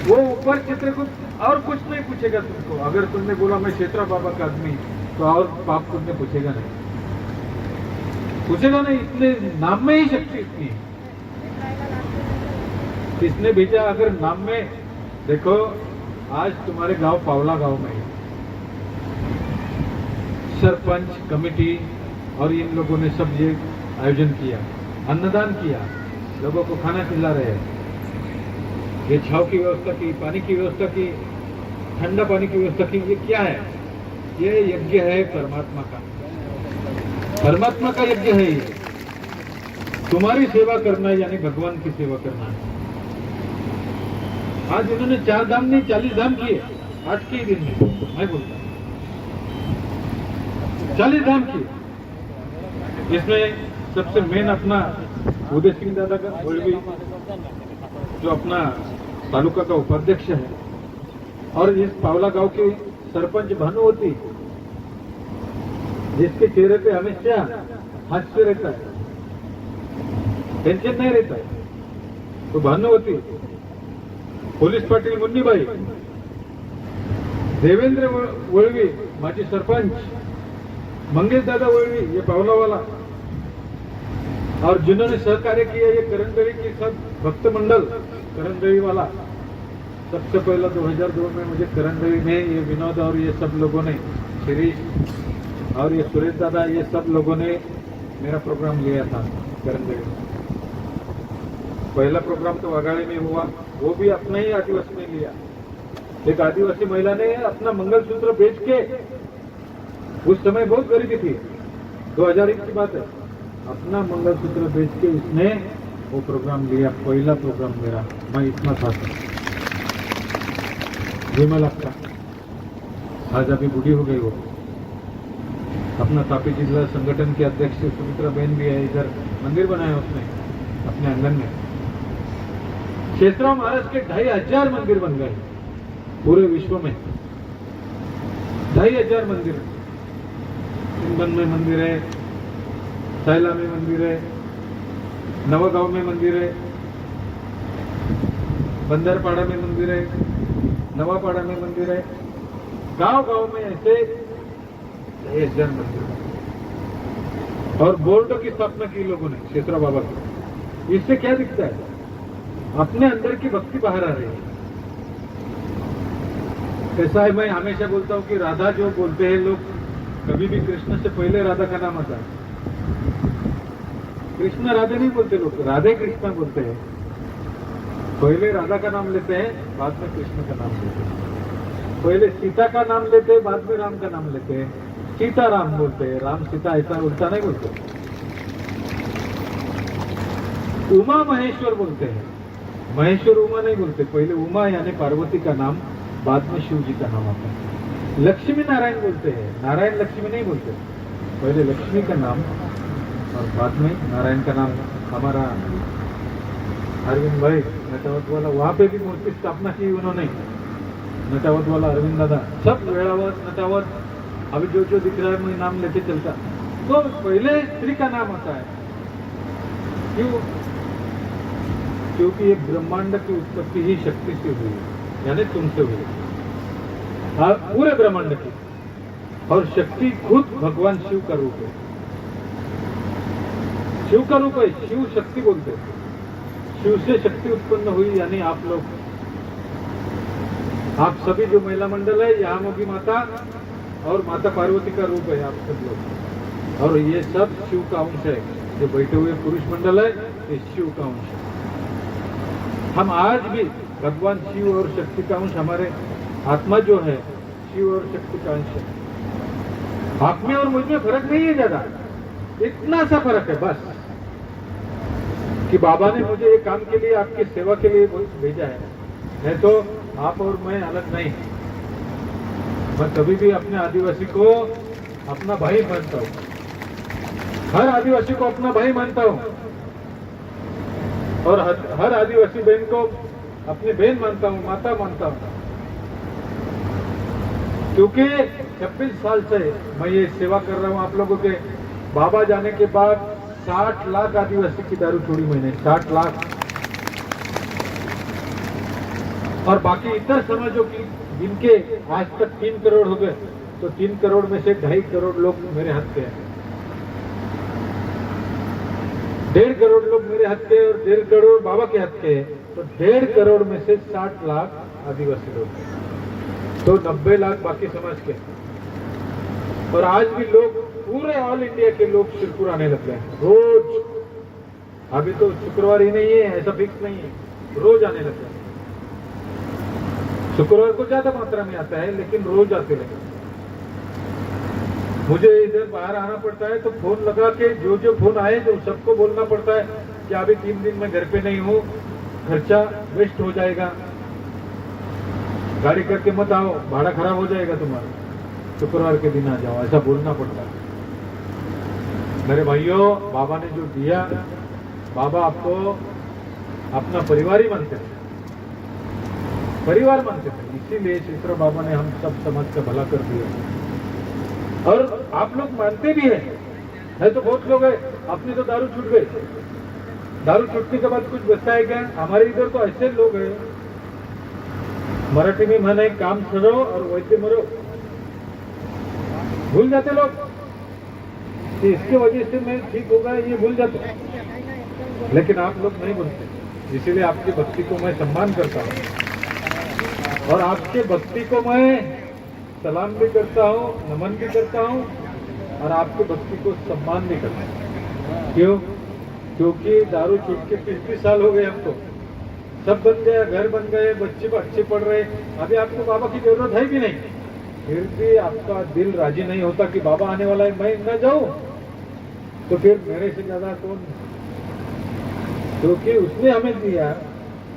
वो ऊपर चित्रकूट और कुछ नहीं पूछेगा तुमको। अगर तुमने बोला मैं शेषराव बाबा का आदमी, तो और पाप तुमने पूछेगा नहीं, पूछेगा नहीं। इतने नाम में ही शक्ति इतनी है। किसने भेजा? अगर नाम में देखो, आज तुम्हारे गांव पावला गांव में सरपंच कमेटी और इन लोगों ने सब ये आयोजन किया, अन्नदान किया, लोगों को खाना खिला रहे हैं, ये छाव की व्यवस्था की, पानी की व्यवस्था की, ठंडा पानी की व्यवस्था की। ये क्या है? ये यज्ञ है परमात्मा का, परमात्मा का यज्ञ है ये। तुम्हारी सेवा करना है, यानी भगवान की सेवा करना है। आज उन्होंने 4 धाम नहीं 40 धाम किए, 8 के ही दिन में। मैं बोलता 40 धाम किए। इसमें सबसे मेन अपना उदय सिंह दादा का वोल्वी, जो अपना तालुका का उपाध्यक्ष है, और इस पावला गांव के सरपंच भानुवती, जिसके चेहरे पे हमेशा हास्य रहता है, टेंशन नहीं रहता है, तो भानुवती, पोलीस पाटील मुन्नीबाई, देवेंद्र वळवी माजी सरपंच, मंगेश दादा वळवी ये पावला वाला, और जिन्होंने सहकार्य किया ये करंदरी की सब भक्त मंडल करंदरी वाला। सबसे पहला 2002 में मुझे करंदरी में ये विनोद और ये सब लोगों ने, शिरीष और ये सुरेश दादा, ये सब लोगों ने मेरा प्रोग्राम लिया था करंदरी में। पहला प्रोग्राम तो वाघाड़ी में हुआ, वो भी अपना ही आदिवासी में लिया। एक आदिवासी महिला ने अपना मंगलसूत्र बेच के, उस समय बहुत गरीबी थी, 2001 की बात है, अपना मंगलसूत्र बेच के उसने वो प्रोग्राम लिया। पहला प्रोग्राम मेरा, मैं इतना था विमल का, आज अभी बूढ़ी हो गई वो। अपना तापी जिला संगठन के अध्यक्ष सुमित्रा बहन भी है, इधर मंदिर बनाया उसने अपने आंगन में। शेषराव महाराज के 2500 मंदिर बन गए पूरे विश्व में, 2500 मंदिर। चिंबन में मंदिर है, सैला में मंदिर है, नवागांव में मंदिर है, बंदरपाड़ा में मंदिर है, नवापाड़ा में मंदिर है, गांव-गांव में ऐसे 1000 मंदिर। और बोर्डों की स्थापना की लोगों ने शेषराव बाबा की। इससे क्या दिखता है? अपने अंदर की भक्ति बाहर आ रही है। ऐसा है, मैं हमेशा बोलता हूं कि राधा जो बोलते हैं लोग, कभी भी कृष्ण से पहले राधा का नाम आता है। कृष्ण राधे नहीं बोलते लोग, राधे कृष्ण बोलते हैं। पहले राधा का नाम लेते हैं, बाद में कृष्ण का नाम लेते हैं। पहले सीता का नाम लेते हैं, बाद में राम का नाम लेते हैं। सीता राम बोलते हैं, राम सीता, ऐसा उल्टा नहीं बोलते। उमा महेश्वर बोलते हैं, महेश्वर उमा नहीं बोलते। पहले उमा यानी पार्वती का नाम, बाद में शिव जी का नाम आता है। लक्ष्मी नारायण बोलते हैं, नारायण लक्ष्मी नहीं बोलते। पहले लक्ष्मी का नाम और बाद में नारायण का नाम। हमारा अरविंद भाई नटावत वाला, वहां पे भी मूर्ति स्थापना की उन्होंने, नटावत वाला अरविंद दादा, सब वेड़ावत नटावत, अभी जो जो दिख रहा है मैं नाम लेके चलता। तो पहले स्त्री का नाम आता है। क्यों? क्योंकि ये ब्रह्मांड की उत्पत्ति ही शक्ति से हुई है, यानी तुमसे हुई, पूरे ब्रह्मांड की। और शक्ति खुद भगवान शिव का रूप है। शिव का रूप है, शिव शक्ति बोलते हैं। शिव से शक्ति उत्पन्न हुई, यानी आप लोग, आप सभी जो महिला मंडल है, यहाँ मोगी माता और माता पार्वती का रूप है आप सब लोग। और ये सब शिव का अंश है। जो बैठे हुए पुरुष मंडल है, ये शिव का अंश है। हम आज भी भगवान शिव और शक्ति का अंश, हमारे आत्मा जो है शिव और शक्ति का अंश है। आप में और मुझ में फर्क नहीं है ज्यादा, इतना सा फर्क है बस, कि बाबा ने मुझे ये काम के लिए, आपकी सेवा के लिए भेजा है। नहीं तो आप और मैं अलग नहीं। मैं कभी भी अपने आदिवासी को अपना भाई मानता हूँ, हर आदिवासी को अपना भाई मानता हूँ। और हर आदिवासी बहन को अपनी बहन मानता हूँ, माता मानता हूँ, क्योंकि 26 साल से मैं ये सेवा कर रहा हूँ आप लोगों के। बाबा जाने के बाद 60 लाख आदिवासी की दारू छोड़ी मैंने, 60 लाख। और बाकी इतर समाजों की जिनके आज तक 3 करोड़ हो गए, तो 3 करोड़ में से 2.5 करोड़ लोग मेरे हाथ के हैं, 1.5 करोड़ लोग मेरे हाथ के और 1.5 करोड़ बाबा के हाथ के हैं, तो 1.5 करोड़ में से 60 लाख आदिवासी लोग हैं, तो 90 लाख बाकी समाज के। और आज भी लोग पूरे ऑल इंडिया के लोग शिरपुर आने लग गए हैं रोज। अभी तो शुक्रवार ही नहीं है, ऐसा फिक्स नहीं है, रोज आने लग गए। शुक्रवार को ज्यादा मात्रा में आता है, लेकिन रोज आते रहे। मुझे इधर बाहर आना पड़ता है तो फोन लगा के जो फोन आए तो सबको बोलना पड़ता है कि अभी 3 दिन में घर पे नहीं हूँ, खर्चा वेस्ट हो जाएगा, गाड़ी करके मत आओ, भाड़ा खराब हो जाएगा तुम्हारा, शुक्रवार के दिन आ जाओ, ऐसा बोलना पड़ता है। मेरे भाइयों, बाबा ने जो दिया, बाबा आपको अपना परिवार ही मानते थे, परिवार मानते थे, इसीलिए शेषरा बाबा ने हम सब समाज का भला कर दिया। और आप लोग मानते भी है तो बहुत लोग है, अपनी तो दारू छूट गई, दारू छूटने के बाद कुछ बचता है क्या? हमारे इधर तो ऐसे लोग हैं, मराठी में मन है, काम सरो और वैसे मरो, भूल जाते लोग कि इसके वजह से मैं ठीक होगा, ये भूल जाते। लेकिन आप लोग नहीं बोलते, इसीलिए आपकी भक्ति को मैं सम्मान करता हूँ और आपके भक्ति को मैं सलाम भी करता हूँ, नमन भी करता हूँ और आपके भक्ति को सम्मान भी करता हूँ। क्यों? क्योंकि दारू छूट के 20 साल हो गए, हमको सब बन गया, घर बन गए, बच्चे अच्छे पढ़ रहे, अभी आपको बाबा की जरूरत है भी नहीं, फिर भी आपका दिल राजी नहीं होता कि बाबा आने वाला है, मैं न जाऊं, तो फिर मेरे से ज्यादा कौन? क्योंकि उसने हमें दिया।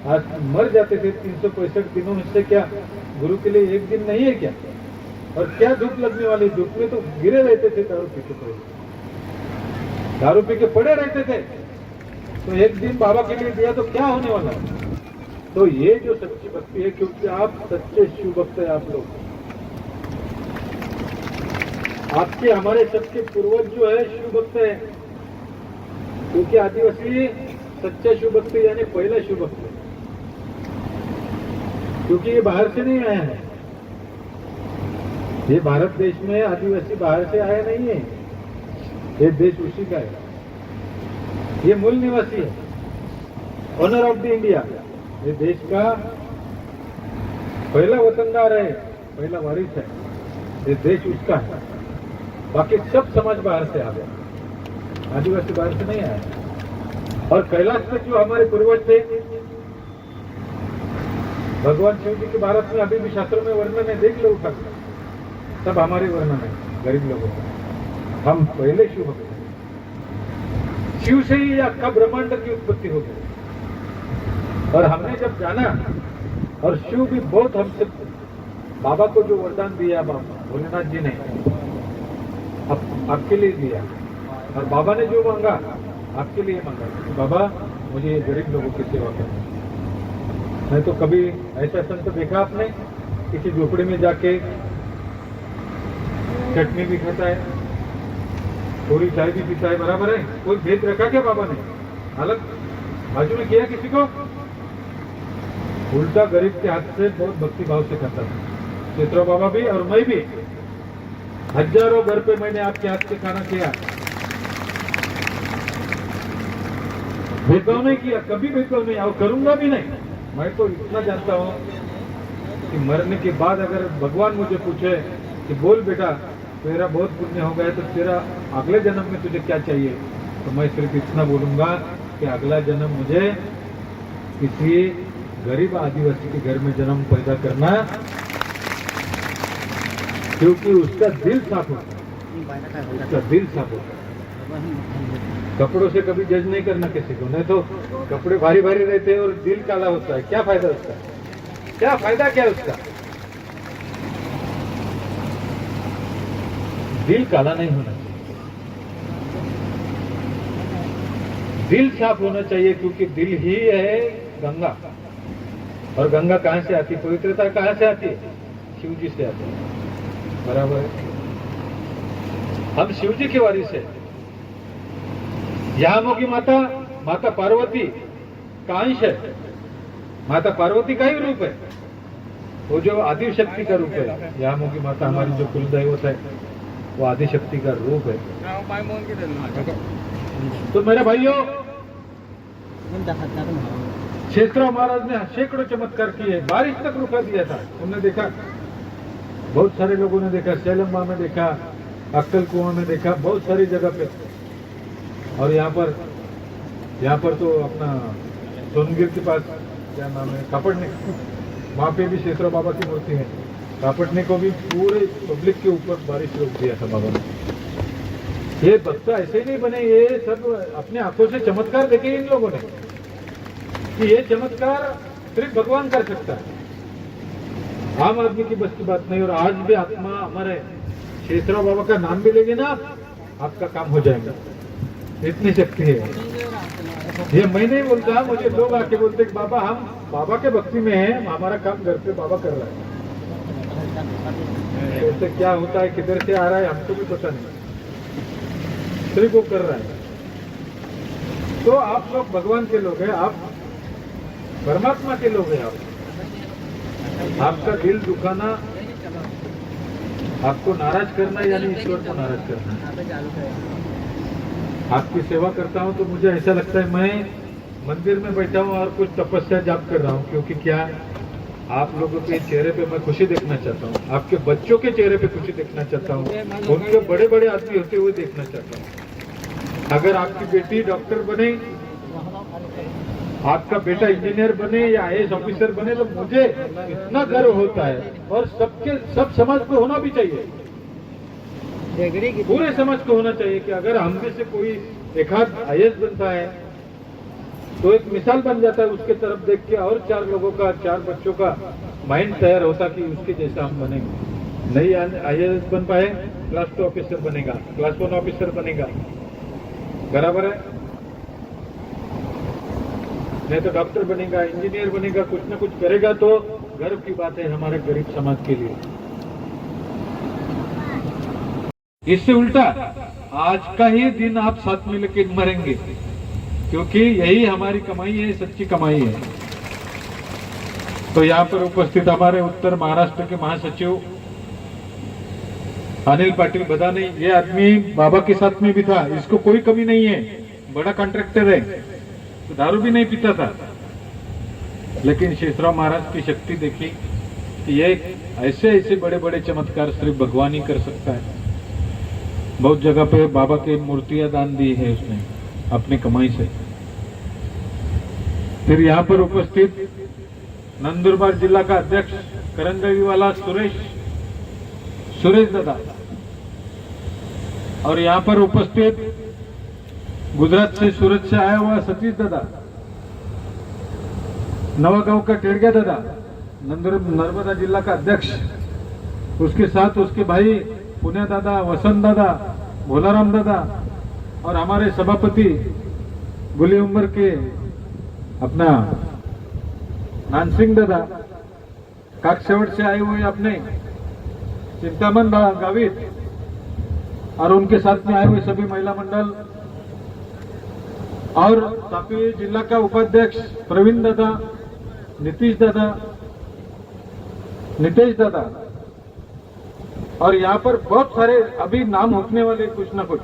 आज मर जाते थे 365 दिनों में से, क्या गुरु के लिए एक दिन नहीं है क्या? और क्या धूप लगने वाली, धूप में तो गिरे रहते थे, दारू पी के पड़े, दारू पी के पड़े रहते थे, तो एक दिन बाबा के लिए दिया तो क्या होने वाला है? तो ये जो सच्ची भक्ति है, क्योंकि आप सच्चे शिव भक्त है, आप लोग, आपके हमारे सबके पूर्वज जो है शिव भक्त है, क्योंकि आदिवासी सच्चा शिव भक्त यानी पहला शिव भक्त है, क्योंकि ये बाहर से नहीं आया है, ये भारत देश में आदिवासी बाहर से आया नहीं है, ये देश उसी का है, ये मूल निवासी है, ऑनर ऑफ द इंडिया, ये देश का पहला वतनदार है, पहला वारिस है, ये देश उसका है। बाकी सब समाज बाहर से आ गया, आदिवासी बाहर से नहीं आया। और कैलाश में जो हमारे पूर्वज थे, भगवान शिव जी के भारत में अभी भी शास्त्रों में वर्णन है, देख लो उठा, सब हमारे वर्णन है, गरीब लोगों का। हम पहले शिव भक्त हैं, शिव से ही आपका ब्रह्मांड की उत्पत्ति हो गई। और हमने जब जाना, और शिव भी बहुत हमसे, बाबा को जो वरदान दिया बाबा भोलेनाथ जी ने आपके लिए दिया, और बाबा ने जो मांगा आपके लिए मांगा कि बाबा मुझे ये गरीब लोगों की सेवा करना। मैं तो कभी ऐसा संत देखा आपने, किसी झोपड़ी में जाके चटनी भी खाता है, थोड़ी चाय भी पीता है, बराबर है, कोई भेद रखा क्या बाबा ने? अलग बाजू में किया किसी को? उल्टा गरीब के हाथ से बहुत भक्ति भाव से करता था चित्रा बाबा भी, और मैं भी। हजारों घर पे मैंने आपके हाथ से खाना किया, भेदभाव नहीं किया, कभी भेदभाव नहीं, और करूंगा भी नहीं। मैं तो इतना जानता हूं कि मरने के बाद अगर भगवान मुझे पूछे कि बोल बेटा तेरा बहुत पुण्य हो गया, तो तेरा अगले जन्म में तुझे क्या चाहिए, तो मैं सिर्फ इतना बोलूंगा कि अगला जन्म मुझे किसी गरीब आदिवासी के घर में जन्म पैदा करना, क्योंकि उसका दिल साफ होता है, उसका दिल साफ होता है। कपड़ों से कभी जज नहीं करना किसी को, नहीं तो कपड़े भारी भारी रहते हैं और दिल काला होता है, क्या फायदा उसका? क्या फायदा क्या उसका? दिल काला नहीं होना चाहिए। दिल साफ होना चाहिए, क्योंकि दिल ही है गंगा। और गंगा कहां से आती है? पवित्रता कहां से आती है? शिव जी से आती है। बराबर है, हम शिव जी के वारिस है। यहाँ की माता, माता पार्वती का अंश है। माता पार्वती का ही रूप है, वो जो आदि शक्ति का रूप है। यहाँ की माता हमारी जो कुल दैवत है, वो आदि शक्ति का रूप है। तो मेरे भाइयों, शेषराव महाराज ने सैकड़ों चमत्कार किए, बारिश तक रुका दिया था। हमने देखा, बहुत सारे लोगों ने देखा, सेलम्बा में देखा, अक्कल कुआं में देखा, बहुत सारी जगह पे। और यहाँ पर तो अपना सोनगिर के पास क्या नाम है, कापड़ने, वहां पे भी शेषराव बाबा की मूर्ति है। कापड़ने को भी पूरे पब्लिक के ऊपर बारिश रोक दिया था बाबा ने। ये भक्त ऐसे नहीं बने, ये सब अपने आंखों से चमत्कार देखे इन लोगों ने कि ये चमत्कार सिर्फ भगवान कर सकता है, आम आदमी की बस की बात नहीं। और आज भी आत्मा अमर है। शेषराव बाबा का नाम भी लेंगे ना, आपका काम हो जाएगा, इतनी शक्ति है। ये मैं नहीं बोलता, मुझे लोग आके बोलते कि बाबा हम बाबा के भक्ति में हैं, हमारा काम घर पे बाबा कर रहा है। ऐसे क्या होता है, किधर से आ रहा है, हमको भी पता नहीं, सिर्फ वो कर रहा है। तो आप लोग भगवान के लोग हैं, आप परमात्मा के लोग हैं। आपका दिल दुखाना, आपको नाराज करना यानी ईश्वर को नाराज करना। आपकी सेवा करता हूं तो मुझे ऐसा लगता है मैं मंदिर में बैठा हूं और कुछ तपस्या जाप कर रहा हूं, क्योंकि क्या, आप लोगों के चेहरे पे मैं खुशी देखना चाहता हूं, आपके बच्चों के चेहरे पे खुशी देखना चाहता हूं, उनके बड़े बड़े आदमी होते हुए देखना चाहता हूं। अगर आपकी बेटी डॉक्टर बने, आपका बेटा इंजीनियर बने या IAS ऑफिसर बने, तो मुझे इतना गर्व होता है। और सब समाज को होना भी चाहिए, पूरे समाज को होना चाहिए कि अगर हम में से कोई एक आध IAS बनता है तो एक मिसाल बन जाता है, उसके तरफ देख के और 4 लोगों का, 4 बच्चों का माइंड तैयार होता कि उसके जैसा हम बनेंगे। नहीं IAS बन पाए, क्लास 2 ऑफिसर बनेगा, क्लास 1 ऑफिसर बनेगा, बराबर है। नहीं तो डॉक्टर बनेगा, इंजीनियर बनेगा, कुछ ना कुछ करेगा, तो गर्व की बात है हमारे गरीब समाज के लिए। इससे उल्टा आज का ही दिन आप साथ में लेके मरेंगे, क्योंकि यही हमारी कमाई है, सच्ची कमाई है। तो यहाँ पर उपस्थित हमारे उत्तर महाराष्ट्र के महासचिव अनिल पाटिल बदानी, ये आदमी बाबा के साथ में भी था, इसको कोई कमी नहीं है, बड़ा कॉन्ट्रैक्टर है, तो दारू भी नहीं पीता था। लेकिन शेषराव महाराज की शक्ति देखी कि ये ऐसे बड़े बड़े चमत्कार सिर्फ भगवान ही कर सकता है। बहुत जगह पे बाबा की मूर्तियां दान दी है उसने अपनी कमाई से। फिर यहाँ पर उपस्थित नंदुरबार जिला का अध्यक्ष करंदवी वाला सुरेश दादा, और यहाँ पर उपस्थित गुजरात से, सूरत से आया हुआ सतीश दादा, नवागांव का टेड़गा दादा, नर्मदा जिला का अध्यक्ष, उसके साथ उसके भाई पुण्य दादा, वसंत दादा, भोलाराम दादा, और हमारे सभापति गुली उम्र के अपना नानसिंह दादा, काकसेवट से आए हुए अपने चिंतामन गावित, और उनके साथ में आए हुए सभी महिला मंडल, और तापी जिला का उपाध्यक्ष प्रवीण दादा, नीतीश दादा, और यहाँ पर बहुत सारे अभी नाम उठने वाले कुछ ना कुछ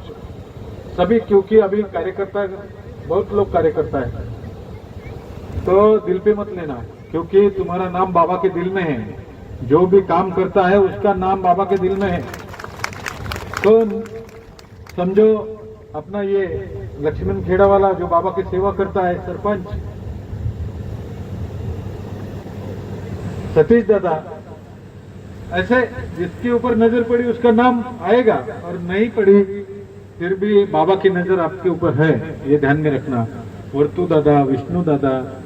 सभी, क्योंकि अभी कार्यकर्ता बहुत लोग कार्यकर्ता है, तो दिल पे मत लेना, क्योंकि तुम्हारा नाम बाबा के दिल में है। जो भी काम करता है उसका नाम बाबा के दिल में है। तो समझो अपना ये लक्ष्मण खेड़ा वाला जो बाबा की सेवा करता है, सरपंच सतीश दादा, ऐसे जिसके ऊपर नजर पड़ी उसका नाम आएगा, और नहीं पड़ी फिर भी बाबा की नजर आपके ऊपर है, ये ध्यान में रखना। वर्तु दादा, विष्णु दादा,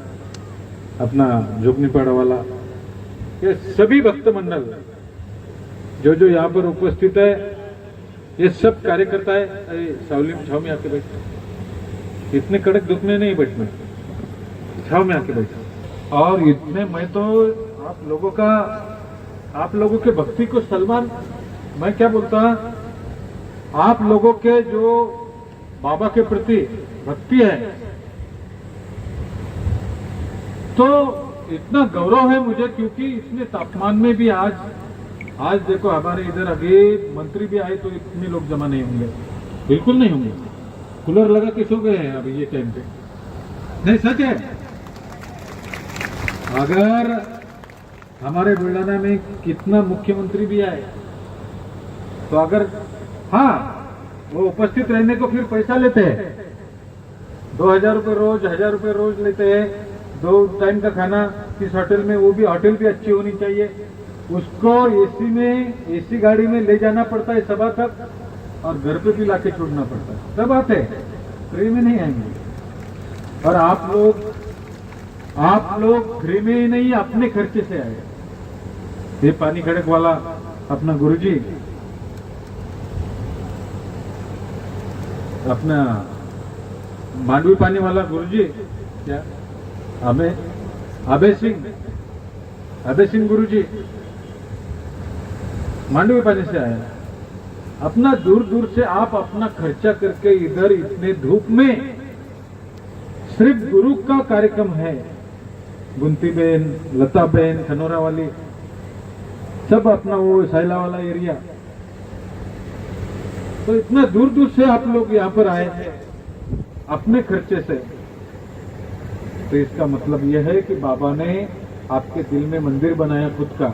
अपना जोगनीपाड़ा वाला, ये सभी भक्त मंडल जो यहाँ पर उपस्थित है, ये सब कार्यकर्ता है। सावली में छाव में आके बैठे, इतने कड़क धूप में नहीं बैठना, छाव में आके बैठो। और इतने मैं तो आप लोगों के भक्ति को सलमान, मैं क्या बोलता, आप लोगों के जो बाबा के प्रति भक्ति है, तो इतना गौरव है मुझे, क्योंकि इतने तापमान में भी आज देखो हमारे इधर अभी मंत्री भी आए तो इतने लोग जमा नहीं होंगे, बिल्कुल नहीं होंगे। कूलर लगा के सो गए हैं अभी ये टाइम पे, नहीं सच है। अगर हमारे बुल्ढाना में कितना मुख्यमंत्री भी आए तो अगर हाँ वो उपस्थित रहने को फिर पैसा लेते हैं, 2000 रुपये रोज, 1000 रुपये रोज लेते हैं, 2 टाइम का खाना किस होटल में, वो भी होटल भी अच्छी होनी चाहिए, उसको एसी गाड़ी में ले जाना पड़ता है सभा तक, और घर पे भी लाके छोड़ना पड़ता है, तब आते हैं, फ्री में नहीं आएंगे। और आप लोग फ्री में ही नहीं, अपने खर्चे से आए। ये पानी खड़क वाला अपना गुरुजी, अपना मांडवी पानी वाला गुरुजी, क्या अभय सिंह गुरुजी मांडवी पानी से आया। अपना दूर दूर से आप अपना खर्चा करके इधर इतने धूप में, सिर्फ गुरु का कार्यक्रम है, गुंती बहन, लता बहन, खनौरा वाली, सब अपना वो साइला वाला एरिया, तो इतना दूर दूर से आप लोग यहाँ पर आए हैं अपने खर्चे से। तो इसका मतलब यह है कि बाबा ने आपके दिल में मंदिर बनाया खुद का,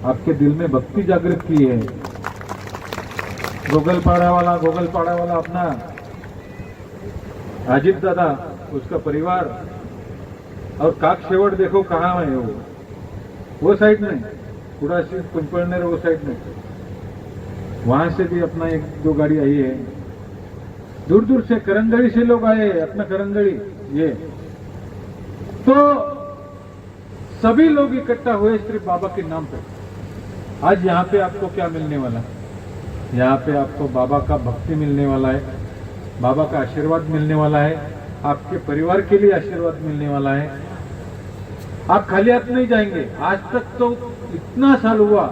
आपके दिल में भक्ति जागृत की है। गोगलपाड़ा वाला अपना अजीत दादा, उसका परिवार, और काकशेवड़ देखो कहाँ है वो साइड में, कुड़ासी कुंपलनेर वो साइड में, वहां से भी अपना 1-2 गाड़ी आई है। दूर दूर से करंगड़ी से लोग आए, अपना करंगड़ी ये, तो सभी लोग इकट्ठा हुए सिर्फ बाबा के नाम पे। आज यहाँ पे आपको क्या मिलने वाला है? यहाँ पे आपको बाबा का भक्ति मिलने वाला है, बाबा का आशीर्वाद मिलने वाला है, आपके परिवार के लिए आशीर्वाद मिलने वाला है। आप खाली हाथ नहीं जाएंगे। आज तक तो इतना साल हुआ,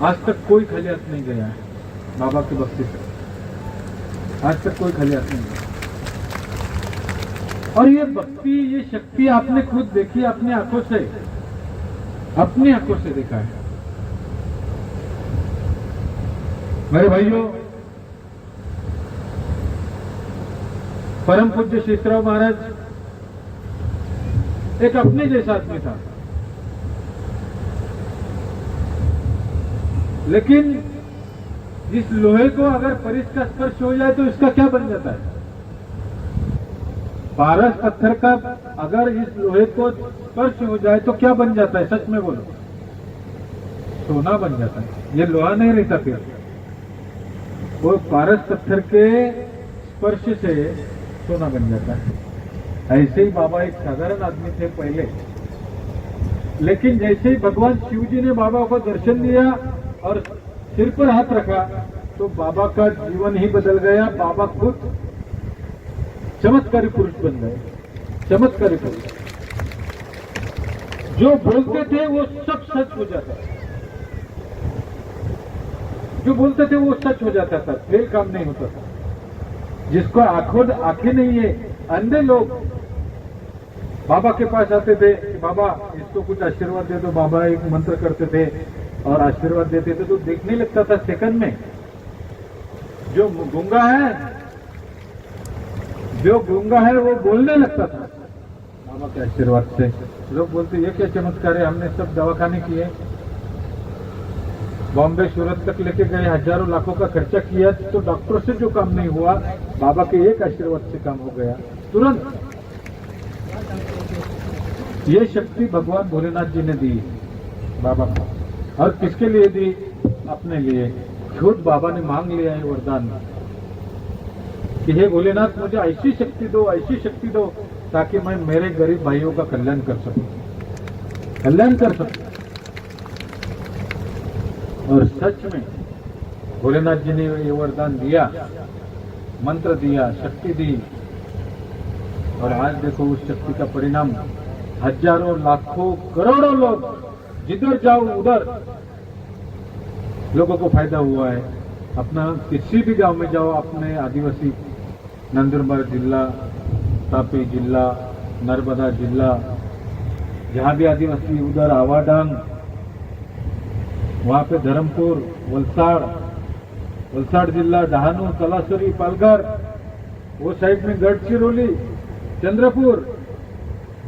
आज तक कोई खाली हाथ नहीं गया है बाबा की भक्ति से, आज तक कोई खाली हाथ नहीं गया। और ये भक्ति, ये शक्ति आपने खुद देखी, अपनी आंखों से देखा है। मेरे भाइयों, परम पूज्य शेषराव महाराज एक अपने जैसा आदमी था, लेकिन इस लोहे को अगर परिस का स्पर्श हो जाए तो इसका क्या बन जाता है? पारस पत्थर का अगर इस लोहे को स्पर्श हो जाए तो क्या बन जाता है? सच में बोलो, सोना बन जाता है। ये लोहा नहीं रहता, फिर वो पारस पत्थर के स्पर्श से सोना बन जाता है। ऐसे ही बाबा एक साधारण आदमी थे पहले, लेकिन जैसे ही भगवान शिव जी ने बाबा को दर्शन दिया और सिर पर हाथ रखा तो बाबा का जीवन ही बदल गया। बाबा खुद चमत्कारी पुरुष बन गए, चमत्कारी पुरुष। जो बोलते थे वो सब सच हो जाता था, जो बोलते थे वो सच हो जाता था, फेल काम नहीं होता था। जिसको आंखें नहीं है, अंधे लोग बाबा के पास आते थे कि बाबा इसको कुछ आशीर्वाद दे दो। बाबा एक मंत्र करते थे और आशीर्वाद देते थे, तो देखने लगता था सेकंड में। जो गूंगा है वो बोलने लगता था बाबा के आशीर्वाद से। लोग बोलते ये क्या चमत्कार है, हमने सब दवाखाने किए, बॉम्बे सूरत तक लेके गए, हजारों लाखों का खर्चा किया, तो डॉक्टर से जो काम नहीं हुआ, बाबा के एक आशीर्वाद से काम हो गया तुरंत। ये शक्ति भगवान भोलेनाथ जी ने दी बाबा को, और किसके लिए दी? अपने लिए। खुद बाबा ने मांग लिया है वरदान कि हे भोलेनाथ, मुझे ऐसी शक्ति दो, ऐसी शक्ति दो, ताकि मैं मेरे गरीब भाइयों का कल्याण कर सकूं। और सच में भोलेनाथ जी ने ये वरदान दिया, मंत्र दिया, शक्ति दी, और आज देखो उस शक्ति का परिणाम, हजारों लाखों करोड़ों लोग जिधर जाओ उधर लोगों को फायदा हुआ है। अपना किसी भी गांव में जाओ, अपने आदिवासी नंदुरबार जिला, तापी जिला, नर्मदा जिला, जहां भी आदिवासी, उधर आवाडांग, वहां पे धर्मपुर, वलसाड़ जिला, डहानू, तलासरी, पालघर, वो साइड में गढ़चिरौली, चंद्रपुर,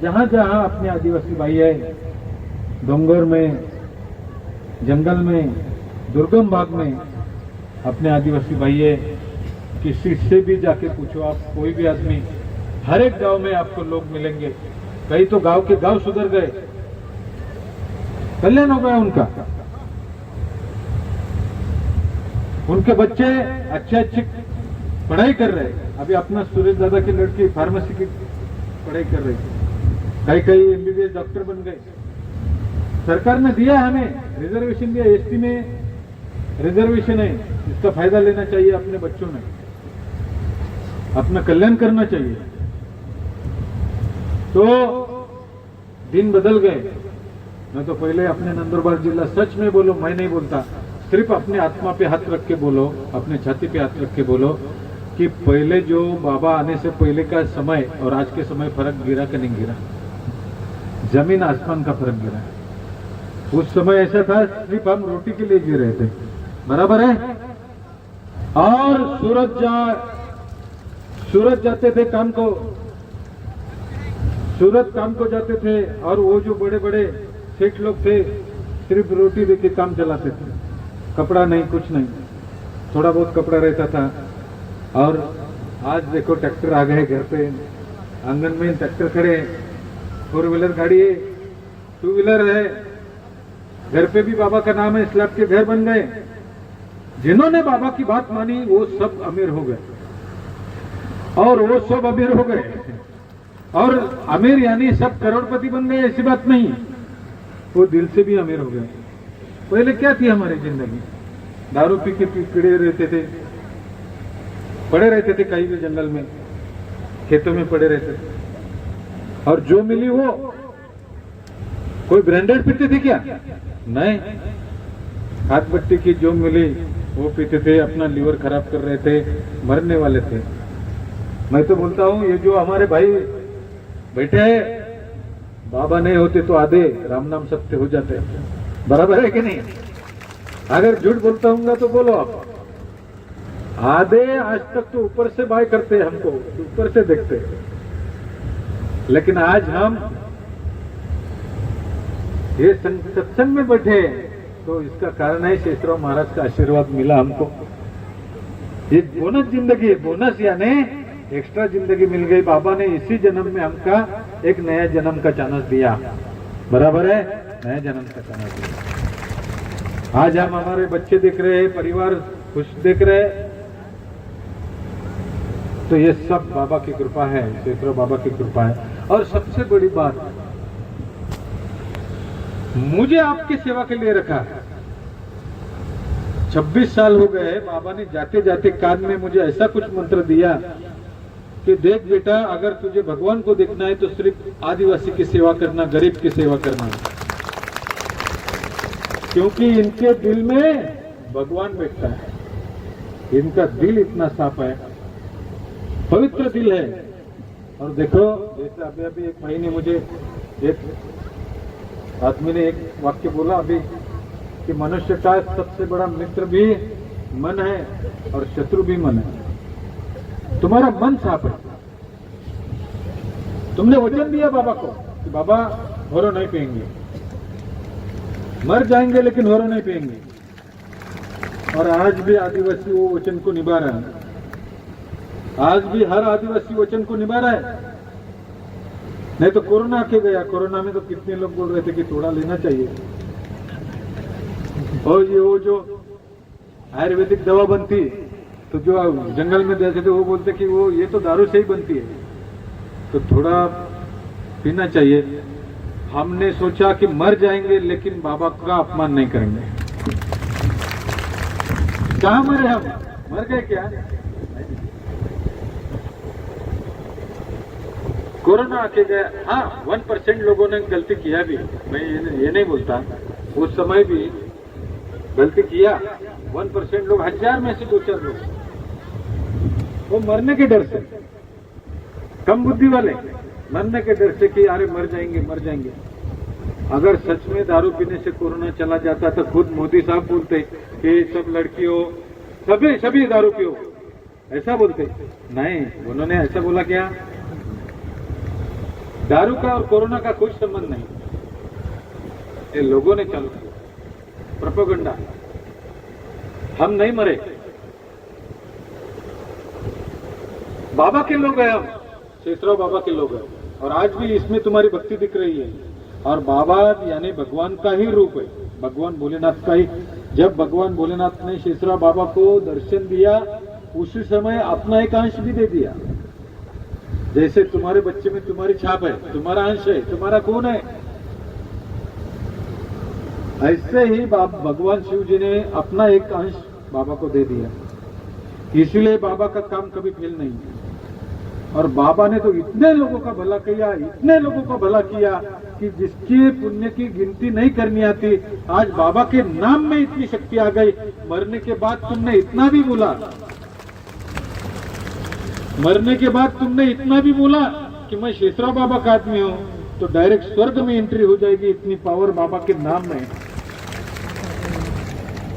जहां जहां अपने आदिवासी भाई है, डोंगर में, जंगल में, दुर्गम भाग में अपने आदिवासी भाई है, किसी से भी जाके पूछो आप, कोई भी आदमी, हर एक गांव में आपको लोग मिलेंगे। कई तो गांव के गांव सुधर गए, कल्याण हो गया उनका, उनके बच्चे अच्छे अच्छे पढ़ाई कर रहे हैं। अभी अपना सुरेश दादा की लड़की फार्मेसी की पढ़ाई कर रही है, कई एमबीबीएस डॉक्टर बन गए। सरकार ने दिया हमें रिजर्वेशन दिया, एसटी में रिजर्वेशन है, इसका फायदा लेना चाहिए। अपने बच्चों ने अपना कल्याण करना चाहिए। तो दिन बदल गए। मैं तो पहले अपने नंदुरबार जिला, सच में बोलो, मैं नहीं बोलता, सिर्फ अपने आत्मा पे हाथ रख के बोलो, अपने छाती पे हाथ रख के बोलो कि पहले जो बाबा आने से पहले का समय और आज के समय फर्क गिरा कि नहीं गिरा? जमीन आसमान का फर्क गिरा। उस समय ऐसा था सिर्फ हम रोटी के लिए जी रहे थे, बराबर है। और सूरत जाते थे काम को, सूरत काम को जाते थे, और वो जो बड़े बड़े सेठ लोग थे सिर्फ रोटी देके काम चलाते थे, कपड़ा नहीं, कुछ नहीं, थोड़ा बहुत कपड़ा रहता था। और आज देखो ट्रैक्टर आ गए घर पे, आंगन में ट्रैक्टर खड़े, 4 व्हीलर गाड़ी है, 2 व्हीलर है, घर पे भी बाबा का नाम है, स्लैब के घर बन गए। जिन्होंने बाबा की बात मानी वो सब अमीर हो गए, और वो सब अमीर हो गए, और अमीर यानी सब करोड़पति बन गए, ऐसी बात नहीं, वो दिल से भी अमीर हो गए। पहले क्या थी हमारी जिंदगी? दारू पी के पीड़े रहते थे, पड़े रहते थे कहीं भी जंगल में, खेतों में पड़े रहते थे, और जो मिली वो, कोई ब्रांडेड पीते थे क्या? नहीं, हाथ बट्टी की जो मिली वो पीते थे, अपना लीवर खराब कर रहे थे, मरने वाले थे। मैं तो बोलता हूँ ये जो हमारे भाई बैठे हैं, बाबा नहीं होते तो आधे राम नाम सत्य हो जाते, बराबर है कि नहीं? अगर झूठ बोलता हूँ तो बोलो आप। आधे आज तक तो ऊपर से बाय करते हमको, ऊपर से देखते, लेकिन आज हम ये सत्संग में बैठे तो इसका कारण है शेषराव महाराज का आशीर्वाद मिला हमको। ये बोनस जिंदगी, बोनस यानी एक्स्ट्रा जिंदगी मिल गई। बाबा ने इसी जन्म में हमका एक नया जन्म का चांस दिया, बराबर है, नया जन्म का चांस दिया। आज हम हमारे बच्चे देख रहे हैं, परिवार खुश देख रहे हैं, तो ये सब बाबा की कृपा है, शेषराव बाबा की कृपा है। और सबसे बड़ी बात, मुझे आपकी सेवा के लिए रखा। 26 साल हो गए, बाबा ने जाते जाते कान में मुझे ऐसा कुछ मंत्र दिया कि देख बेटा, अगर तुझे भगवान को देखना है तो सिर्फ आदिवासी की सेवा करना, गरीब की सेवा करना, क्योंकि इनके दिल में भगवान बैठता है। इनका दिल इतना साफ है, पवित्र दिल है। और देखो, जैसे अभी अभी एक भाई ने मुझे, एक आदमी ने एक वाक्य बोला अभी कि मनुष्य का सबसे बड़ा मित्र भी मन है और शत्रु भी मन है। तुम्हारा मन साफ है, तुमने वचन दिया बाबा को कि बाबा होरो नहीं पिएंगे, मर जाएंगे लेकिन होरो नहीं पिएंगे, और आज भी आदिवासी वो वचन को निभा रहा है। आज भी हर आदिवासी वचन को निभा रहा है। नहीं तो कोरोना आके गया, कोरोना में तो कितने लोग बोल रहे थे कि थोड़ा लेना चाहिए, और ये वो जो आयुर्वेदिक दवा बनती, तो जो जंगल में देते थे वो बोलते कि वो ये तो दारू से ही बनती है, तो थोड़ा पीना चाहिए। हमने सोचा कि मर जाएंगे लेकिन बाबा का अपमान नहीं करेंगे। कहाँ मरे हम? मर गए क्या? कोरोना आके गया, हाँ 1% लोगों ने गलती किया भी, मैं ये नहीं बोलता, उस समय भी गलती किया। 1% लोग, 1000 में से 2-4 लोग, वो मरने के डर से, कम बुद्धि वाले मरने के डर से कि अरे मर जाएंगे। अगर सच में दारू पीने से कोरोना चला जाता तो खुद मोदी साहब बोलते कि सब लड़कियों सभी दारू पियो, ऐसा बोलते। नहीं, उन्होंने ऐसा बोला क्या? दारू का और कोरोना का कोई संबंध नहीं, ये लोगों ने चालू किया प्रोपेगेंडा। हम नहीं मरे, बाबा के लोग हैं, हम शेषराव बाबा के लोग हैं, और आज भी इसमें तुम्हारी भक्ति दिख रही है। और बाबा यानी भगवान का ही रूप है, भगवान भोलेनाथ का ही। जब भगवान भोलेनाथ ने शेषराव बाबा को दर्शन दिया, उसी समय अपना एक अंश भी दे दिया। जैसे तुम्हारे बच्चे में तुम्हारी छाप है, तुम्हारा अंश है, तुम्हारा खून है, ऐसे ही भगवान शिव जी ने अपना एक अंश बाबा को दे दिया। इसलिए बाबा का काम कभी फेल नहीं है। और बाबा ने तो इतने लोगों का भला किया, इतने लोगों का भला किया कि जिसके पुण्य की गिनती नहीं करनी आती। आज बाबा के नाम में इतनी शक्ति आ गई। मरने के बाद तुमने इतना भी बोला, मरने के बाद तुमने इतना भी बोला कि मैं शेषराव बाबा का आदमी हूं, तो डायरेक्ट स्वर्ग में एंट्री हो जाएगी। इतनी पावर बाबा के नाम में।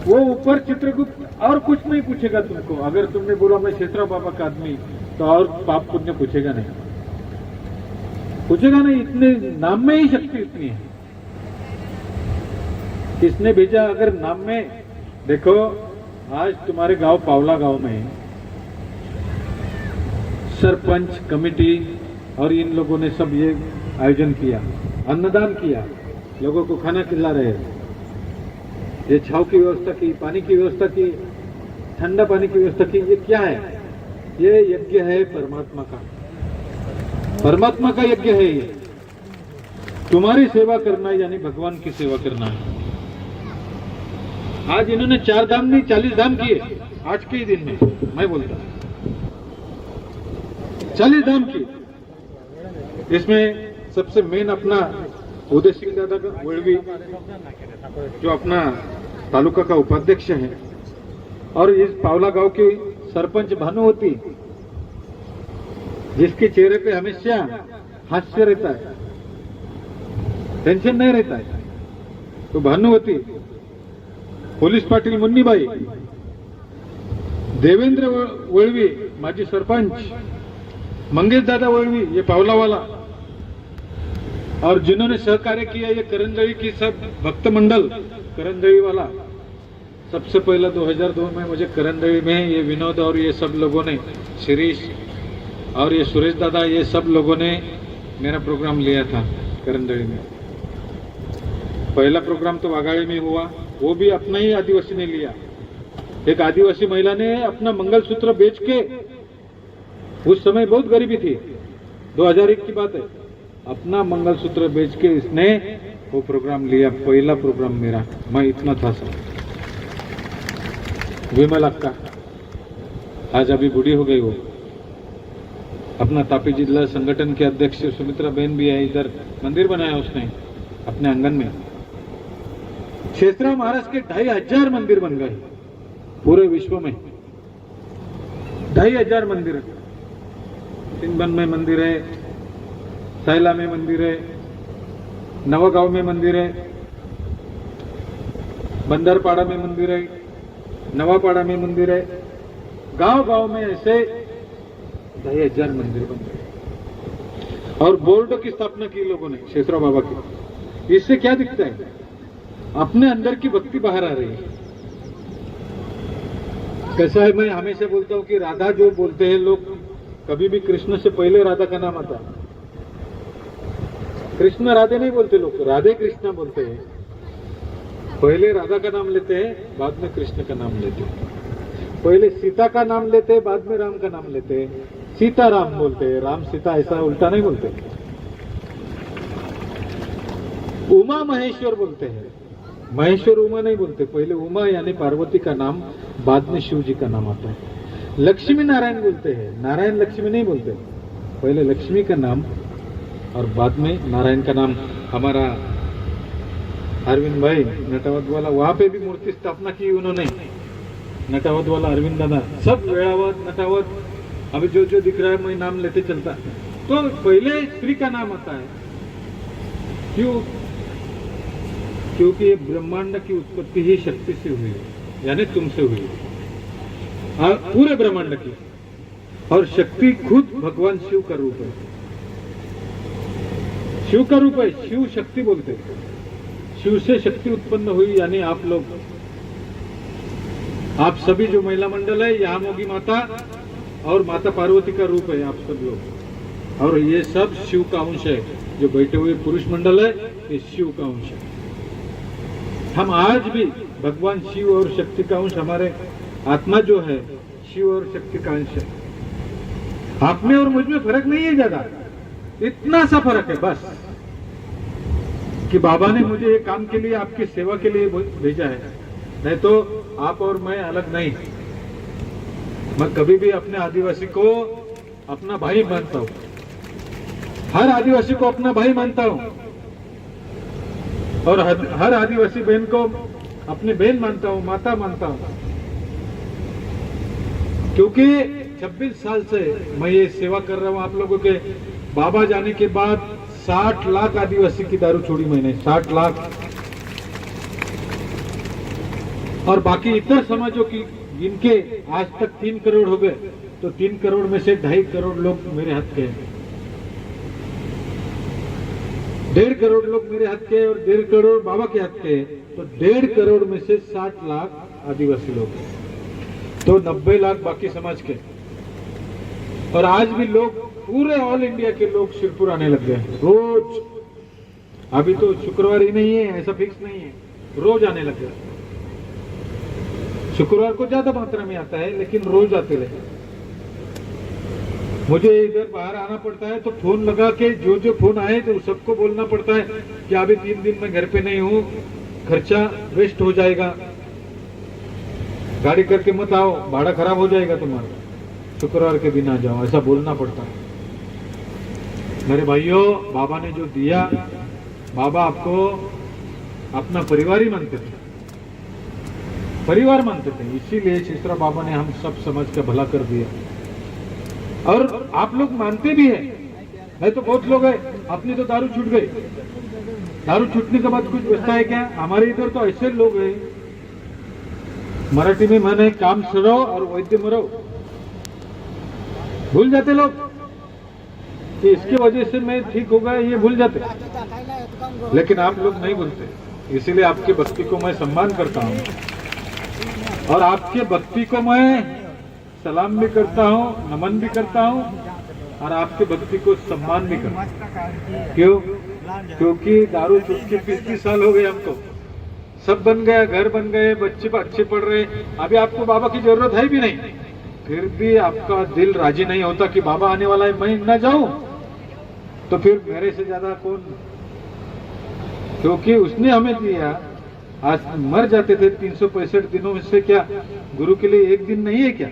वो ऊपर चित्रगुप्त और कुछ नहीं पूछेगा तुमको। अगर तुमने बोला मैं शेषराव बाबा का आदमी, तो और पाप पुण्य पूछेगा नहीं, इतने नाम में ही शक्ति इतनी है। किसने भेजा? अगर नाम में देखो, आज तुम्हारे गांव पावला गांव में सरपंच कमेटी और इन लोगों ने सब ये आयोजन किया, अन्नदान किया, लोगों को खाना खिला रहे हैं, ये छाव की व्यवस्था की, पानी की व्यवस्था की, ठंडा पानी की व्यवस्था की। ये क्या है? ये यज्ञ है परमात्मा का, परमात्मा का यज्ञ है ये। तुम्हारी सेवा करना यानी भगवान की सेवा करना है। आज इन्होंने 4 धाम नहीं 40 धाम किए आज के ही दिन में। मैं बोलता 40 धाम की। इसमें सबसे मेन अपना उदय सिंह दादा का वड़वी, जो अपना तालुका का उपाध्यक्ष है, और इस पावला गांव की सरपंच भानुवती, जिसके चेहरे पे हमेशा हास्य रहता है, टेंशन नहीं रहता है, तो भानुवती, पोलीस पाटील मुन्नीबाई, देवेंद्र वळवी माजी सरपंच, मंगेश दादा वळवी ये पावला वाला, और जिन्होंने सहकार्य किया ये करंजळी की सब भक्त मंडल करंजळी वाला। सबसे पहला 2002 में मुझे करंजळी में ये विनोद और ये सब लोगों ने, शिरीष और ये सुरेश दादा, ये सब लोगों ने मेरा प्रोग्राम लिया था करंजळी में। पहला प्रोग्राम तो वाघाड़ी में हुआ, वो भी अपना ही आदिवासी ने लिया। एक आदिवासी महिला ने अपना मंगलसूत्र बेच के, उस समय बहुत गरीबी थी, 2001 की बात है, अपना मंगलसूत्र बेच के इसने वो प्रोग्राम लिया। पहला प्रोग्राम मेरा, मैं इतना था सर। विमल अक्का आज अभी बूढ़ी हो गई, वो अपना तापी जिला संगठन के अध्यक्ष सुमित्रा बहन भी है, इधर मंदिर बनाया उसने अपने आंगन में। शेषराव महाराज के 2500 मंदिर बन गए पूरे विश्व में, 2500 मंदिर। सिंधबन में मंदिर है, सैला में मंदिर है, नवागांव में मंदिर है, बंदरपाड़ा में मंदिर है, नवापाड़ा में मंदिर है, गांव गांव में ऐसे 2500 मंदिर बन गए। और बोर्ड की स्थापना की लोगों ने शेषराव बाबा की। इससे क्या दिखता है? अपने अंदर की भक्ति बाहर आ रही है। कैसा है, मैं हमेशा बोलता हूं कि राधा जो बोलते हैं लोग, कभी भी कृष्ण से पहले राधा का नाम आता है। कृष्ण राधे नहीं बोलते लोग, राधे कृष्णा बोलते हैं। पहले राधा का नाम लेते हैं, बाद में कृष्ण का नाम लेते हैं। पहले सीता का नाम लेते हैं, बाद में राम का नाम लेते हैं। सीता राम बोलते हैं, राम सीता, ऐसा उल्टा नहीं बोलते। उमा महेश्वर बोलते हैं, महेश्वर उमा नहीं बोलते। पहले उमा यानी पार्वती का नाम, बाद में शिव जी का नाम आता है। लक्ष्मी नारायण बोलते हैं, नारायण लक्ष्मी नहीं बोलते। पहले लक्ष्मी का नाम, और बाद में नारायण का नाम हमारा अरविंद भाई नटावत वाला, वहाँ पे भी मूर्ति स्थापना की उन्होंने। नटावत वाला अरविंद दादा, सब वेड़ावत नटावत, अभी जो जो दिख रहा है मैं नाम लेते चलता। तो पहले स्त्री का नाम आता है, क्यों? क्योंकि ये ब्रह्मांड की उत्पत्ति ही शक्ति से हुई है, यानी तुमसे हुई है, पूरे ब्रह्मांड की। और शक्ति खुद भगवान शिव का रूप है, शिव का रूप है, शिव शक्ति बोलते हैं। शिव से शक्ति उत्पन्न हुई, यानी आप लोग, आप सभी जो महिला मंडल है, यहाँ मोगी माता और माता पार्वती का रूप है आप सब लोग। और ये सब शिव का अंश है, जो बैठे हुए पुरुष मंडल है ये शिव का अंश है। हम आज भी भगवान शिव और शक्ति का अंश, हमारे आत्मा जो है शिव और शक्ति का अंश है। आप में और मुझ में फर्क नहीं है ज्यादा, इतना सा फर्क है बस कि बाबा ने मुझे ये काम के लिए, आपकी सेवा के लिए भेजा है, नहीं तो आप और मैं अलग नहीं। मैं कभी भी अपने आदिवासी को अपना भाई मानता हूं, हर आदिवासी को अपना भाई मानता हूं, और हर आदिवासी बहन को अपनी बहन मानता हूं, माता मानता हूं। क्योंकि 26 साल से मैं ये सेवा कर रहा हूं आप लोगों के। बाबा जाने के बाद 60 लाख आदिवासी की दारू छोड़ी मैंने, 60 लाख। और बाकी इतर समाजों की जिनके आज तक 3 करोड़ हो गए, तो 3 करोड़ में से 2.5 करोड़ लोग मेरे हाथ के हैं, 1.5 करोड़ लोग मेरे हाथ के और 1.5 करोड़ बाबा के हाथ के, तो 1.5 करोड़ में से 60 लाख आदिवासी लोग हैं, तो 90 लाख बाकी समाज के। और आज भी लोग, पूरे ऑल इंडिया के लोग शिरपुर आने लग गए रोज। अभी तो शुक्रवार ही नहीं है, ऐसा फिक्स नहीं है, रोज आने लग गए। शुक्रवार को ज्यादा मात्रा में आता है, लेकिन रोज आते रहे। मुझे इधर बाहर आना पड़ता है तो फोन लगा के जो फोन आए तो सबको बोलना पड़ता है कि अभी 3 दिन में घर पे नहीं हूँ, खर्चा वेस्ट हो जाएगा, गाड़ी करके मत आओ, भाड़ा खराब हो जाएगा तुम्हारा, शुक्रवार के दिन आ जाओ, ऐसा बोलना पड़ता है। मेरे भाइयों, बाबा ने जो दिया, बाबा आपको अपना परिवार ही मानते थे, परिवार मानते थे, इसीलिए शिश्रा बाबा ने हम सब समाज का भला कर दिया। और आप लोग मानते भी हैं, नहीं तो बहुत लोग हैं अपनी तो दारू छूट गई, दारू छूटने के बाद कुछ बचता है क्या? हमारे इधर तो ऐसे लोग हैं, मराठी में माने काम सरो और वैद्य मरो, भूल जाते लोग कि इसके वजह से मैं ठीक हो गया, ये भूल जाते। लेकिन आप लोग नहीं भूलते, इसीलिए आपके भक्ति को मैं सम्मान करता हूँ, और आपके भक्ति को मैं सलाम भी करता हूँ, नमन भी करता हूँ, और आपके भक्ति को सम्मान भी करता हूँ। क्यों? क्योंकि दारू छूट के 20 साल हो गए हमको, सब बन गया, घर बन गए, बच्चे अच्छे पढ़ रहे, अभी आपको बाबा की जरूरत है भी नहीं, फिर भी आपका दिल राजी नहीं होता कि बाबा आने वाला है, मैं न जाऊं, तो फिर मेरे से ज्यादा कौन? क्योंकि उसने हमें दिया। आज मर जाते थे 365 दिनों में से, क्या गुरु के लिए एक दिन नहीं है क्या?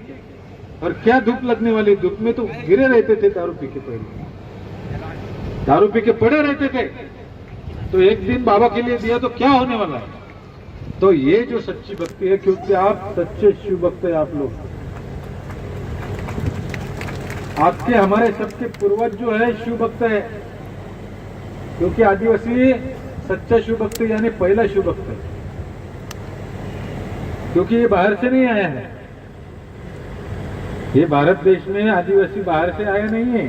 और क्या धूप लगने वाली, धूप में तो गिरे रहते थे दारू पी के, पहले दारू पी के पड़े रहते थे, तो एक दिन बाबा के लिए दिया तो क्या होने वाला है? तो ये जो सच्ची भक्ति है, क्योंकि आप सच्चे शिव भक्त है, आप लोग, आपके हमारे सबके पूर्वज जो है शिव भक्त है, क्योंकि आदिवासी सच्चा शिव भक्त यानी पहला शिव भक्त है, क्योंकि ये बाहर से नहीं आया है, ये भारत देश में आदिवासी बाहर से आया नहीं है,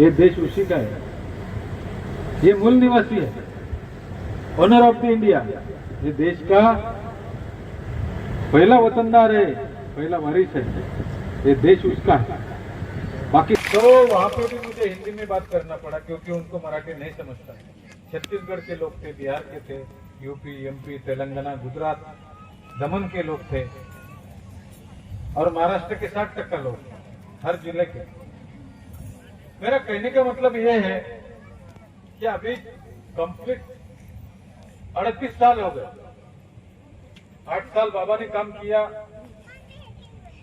ये देश उसी का है, ये मूल निवासी है, ऑनर ऑफ द इंडिया, ये देश का पहला वतनदार है, पहला वारिस है, ये देश उसका है। बाकी तो वहां पे भी मुझे हिंदी में बात करना पड़ा, क्योंकि उनको मराठी नहीं समझता। छत्तीसगढ़ के लोग थे, बिहार के थे, यूपी, एमपी, तेलंगाना, गुजरात, दमन के लोग थे, और महाराष्ट्र के 60% लोग, हर जिले के। मेरा कहने का मतलब यह है कि अभी कंप्लीट 38 साल हो गए, 8 साल बाबा ने काम किया,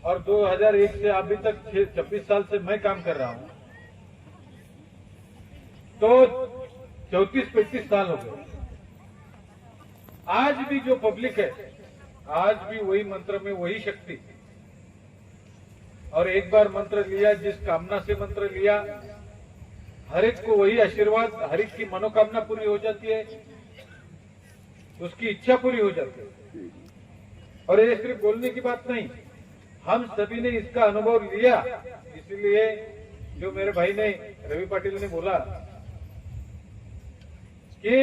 और 2001 से अभी तक 26 साल से मैं काम कर रहा हूं। तो 34-35 साल हो गए। आज भी जो पब्लिक है, आज भी वही मंत्र में वही शक्ति, और एक बार मंत्र लिया, जिस कामना से मंत्र लिया, हर एक को वही आशीर्वाद, हर एक की मनोकामना पूरी हो जाती है, उसकी इच्छा पूरी हो जाती है। और ये सिर्फ बोलने की बात नहीं, हम सभी ने इसका अनुभव लिया। इसलिए जो मेरे भाई ने, रवि पाटिल ने बोला कि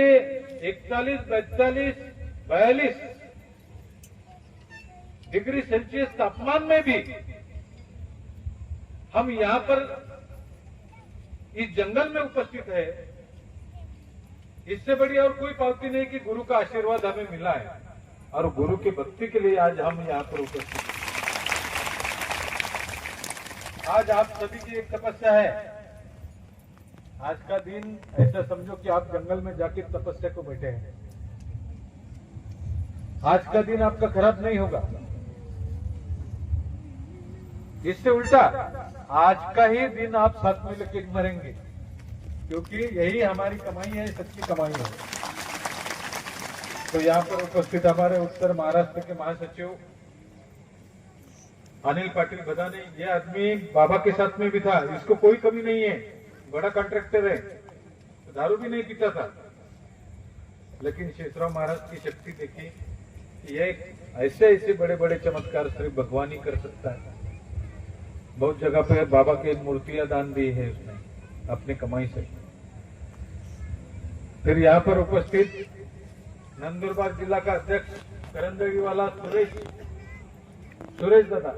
41, 42, 42 डिग्री सेल्सियस तापमान में भी हम यहां पर इस जंगल में उपस्थित है, इससे बड़ी और कोई पावती नहीं कि गुरु का आशीर्वाद हमें मिला है, और गुरु की भक्ति के लिए आज हम यहां पर उपस्थित हैं। आज आप सभी की एक तपस्या है। आज का दिन ऐसा समझो कि आप जंगल में जाके तपस्या को बैठे हैं। आज का दिन आपका खराब नहीं होगा, इससे उल्टा आज का ही दिन आप साथ में लेके मरेंगे, क्योंकि यही हमारी कमाई है, सच्ची कमाई है। तो यहाँ पर उपस्थित हमारे उत्तर महाराष्ट्र के महासचिव अनिल पाटिल बदाने, ये आदमी बाबा के साथ में भी था, इसको कोई कमी नहीं है, बड़ा कॉन्ट्रैक्टर है, दारू भी नहीं पीता था, लेकिन शेषराव महाराज की शक्ति देखी। ये ऐसे ऐसे बड़े बड़े चमत्कार सिर्फ भगवान ही कर सकता है। बहुत जगह पे बाबा की मूर्तियां दान दी है उसने अपनी कमाई से। फिर यहाँ पर उपस्थित नंदुरबार जिला का अध्यक्ष करंदगी वाला सुरेश दादा,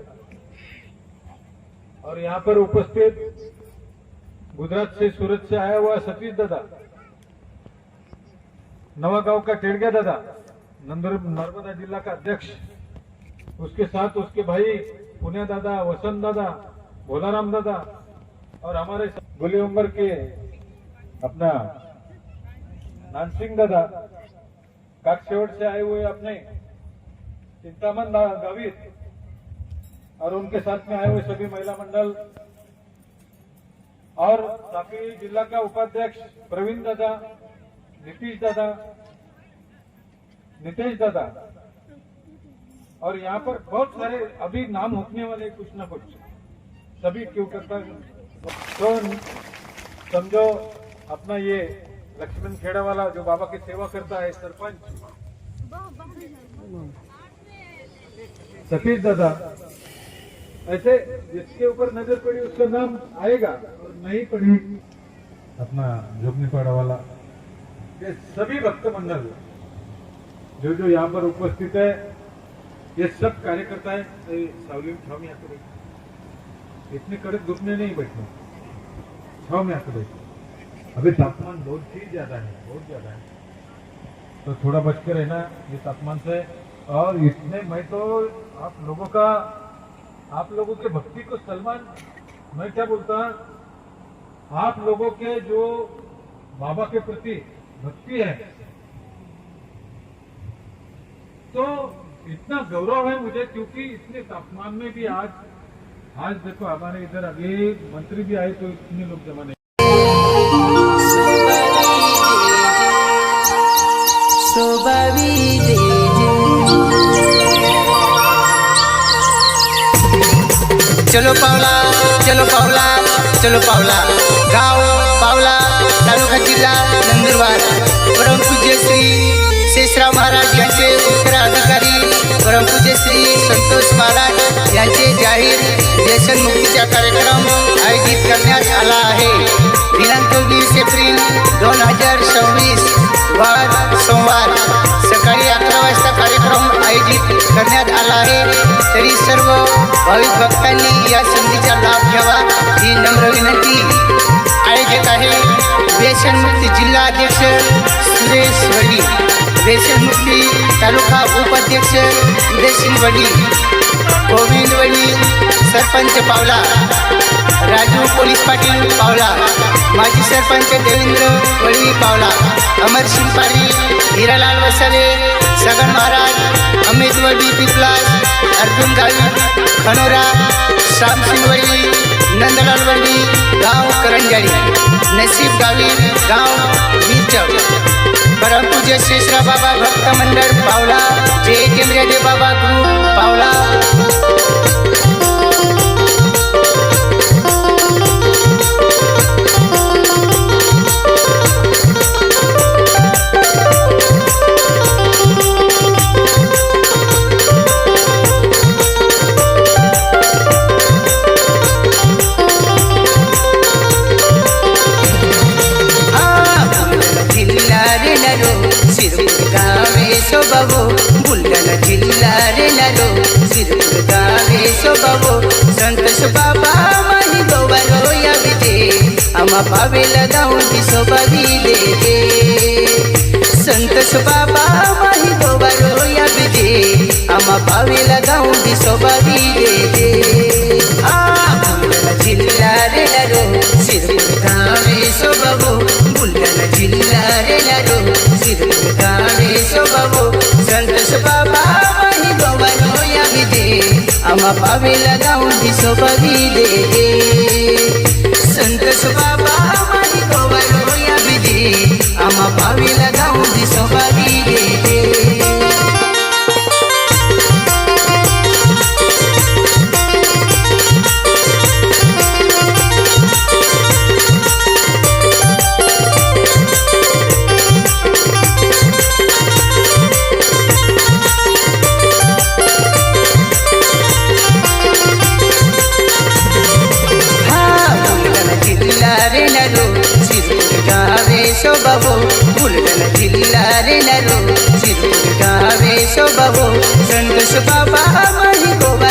और यहाँ पर उपस्थित गुजरात से, सूरत से आया हुआ सतीश दादा, नवागांव का टेड़गा दादा, नर्मदा जिला का अध्यक्ष, उसके साथ उसके भाई पुण्या दादा, वसंत दादा, भोलाराम दादा, और हमारे गोली उम्र के अपना नानसिंह दादा, काकसेवट से आए हुए अपने चिंतामन गावित, और उनके साथ में आए हुए सभी महिला मंडल, और तापी जिला का उपाध्यक्ष प्रवीण दादा, नीतीश दादा, नितेश दादा, और यहाँ पर बहुत सारे अभी नाम होने वाले कुछ ना कुछ, सभी क्यों करता है। तो समझो अपना ये लक्ष्मण खेड़ा वाला जो बाबा की सेवा करता है, सरपंच सतीश दादा, ऐसे जिसके ऊपर नजर पड़ी उसका नाम आएगा, और नहीं पड़ी अपना झुकनीपाड़ा वाला, ये सभी भक्त मंडल जो जो यहाँ पर उपस्थित है, ये सब कार्यकर्ता है। सावली में छाव में आकर बैठे, इतने कड़क धूप में नहीं बैठना, छाव में आकर बैठे। अभी तापमान बहुत ही ज्यादा है, बहुत ज्यादा है, तो थोड़ा बच के रहना ये तापमान से। और इतने मैं तो आप लोगों के भक्ति को सलमान, मैं क्या बोलता, आप लोगों के जो बाबा के प्रति भक्ति है, तो इतना गौरव है मुझे, क्योंकि इतने तापमान में भी आज देखो हमारे इधर अभी मंत्री भी आए तो इतने लोग जमा नहीं। चलो पावला, चलो पावला, चलो पावला, गाव पावला, तालुका जिल्हा नंदुरबार, परम पूज्य श्री शेषराव महाराज यांचे उत्तराधिकारी परमपूज्य श्री संतोष महाराज यांचे जाहीर व्यसनमुक्तीचा कार्यक्रम आयोजित करण्यात आला आहे। दिनांक 20 एप्रिल 2026 वार सोमवार सकाळी 11 वाजता कार्यक्रम आयोजित करण्यात आला आहे। तरी सर्व भाविक भक्तांनी या संधीचा लाभ घ्यावा ही नम्र विनंती। आयोजक आहे व्यसनमुक्ती जिल्हा अध्यक्ष सुरेश वडी, व्यसनमुक्ती तालुका उपाध्यक्ष उदयसिंग वडी, गोविंद वडी, सरपंच पावला, राजू पोलीस पाटील पावला, माजी सरपंच देवेंद्र वडी पावला, अमरसिंग पारी, हिरालाल वसावे, सगन महाराज, अमित वडी पिपलास, अर्जुन गावी खनोरा, श्यामसिंग वडी, नंदलाल वडवी गाव करंजाडी, नसीब गावी गाव वीरचक, परमपूज्य शेषराव बाबा भक्त मंडळ पावला, जय केंद्रीय बाबा ग्रुप पावला। बुलढाणा जिल्हा रे लालो, सिरपूर गावे सोबावो, संतोष बाबा माही गोवारो या विजे, आम्हा पावेला जाऊन ती सोबावी दे। संतोष बाबा माही गोवारो या विजे, आम्हा पावेला जाऊन ती सोबावी दे। बुलढाणा जिल्हा रे लालो, सिरपूर गावे सोबावो, बुलढाणा जिल्हा रे लालो, सिरपूर गावे सोबावो, संतोष बाबा माही गोवारो या विजे, आम्हा पावेला जाऊन ती सोबावी दे। संतोष बाबा माही गोवारो या विजे, आम्हा पावेला जाऊन ती सोबावी दे। बुलढाणा जिल्हा रे लालो, सिरपूर गावे सोबावो, संतोष बाबा माही गोवा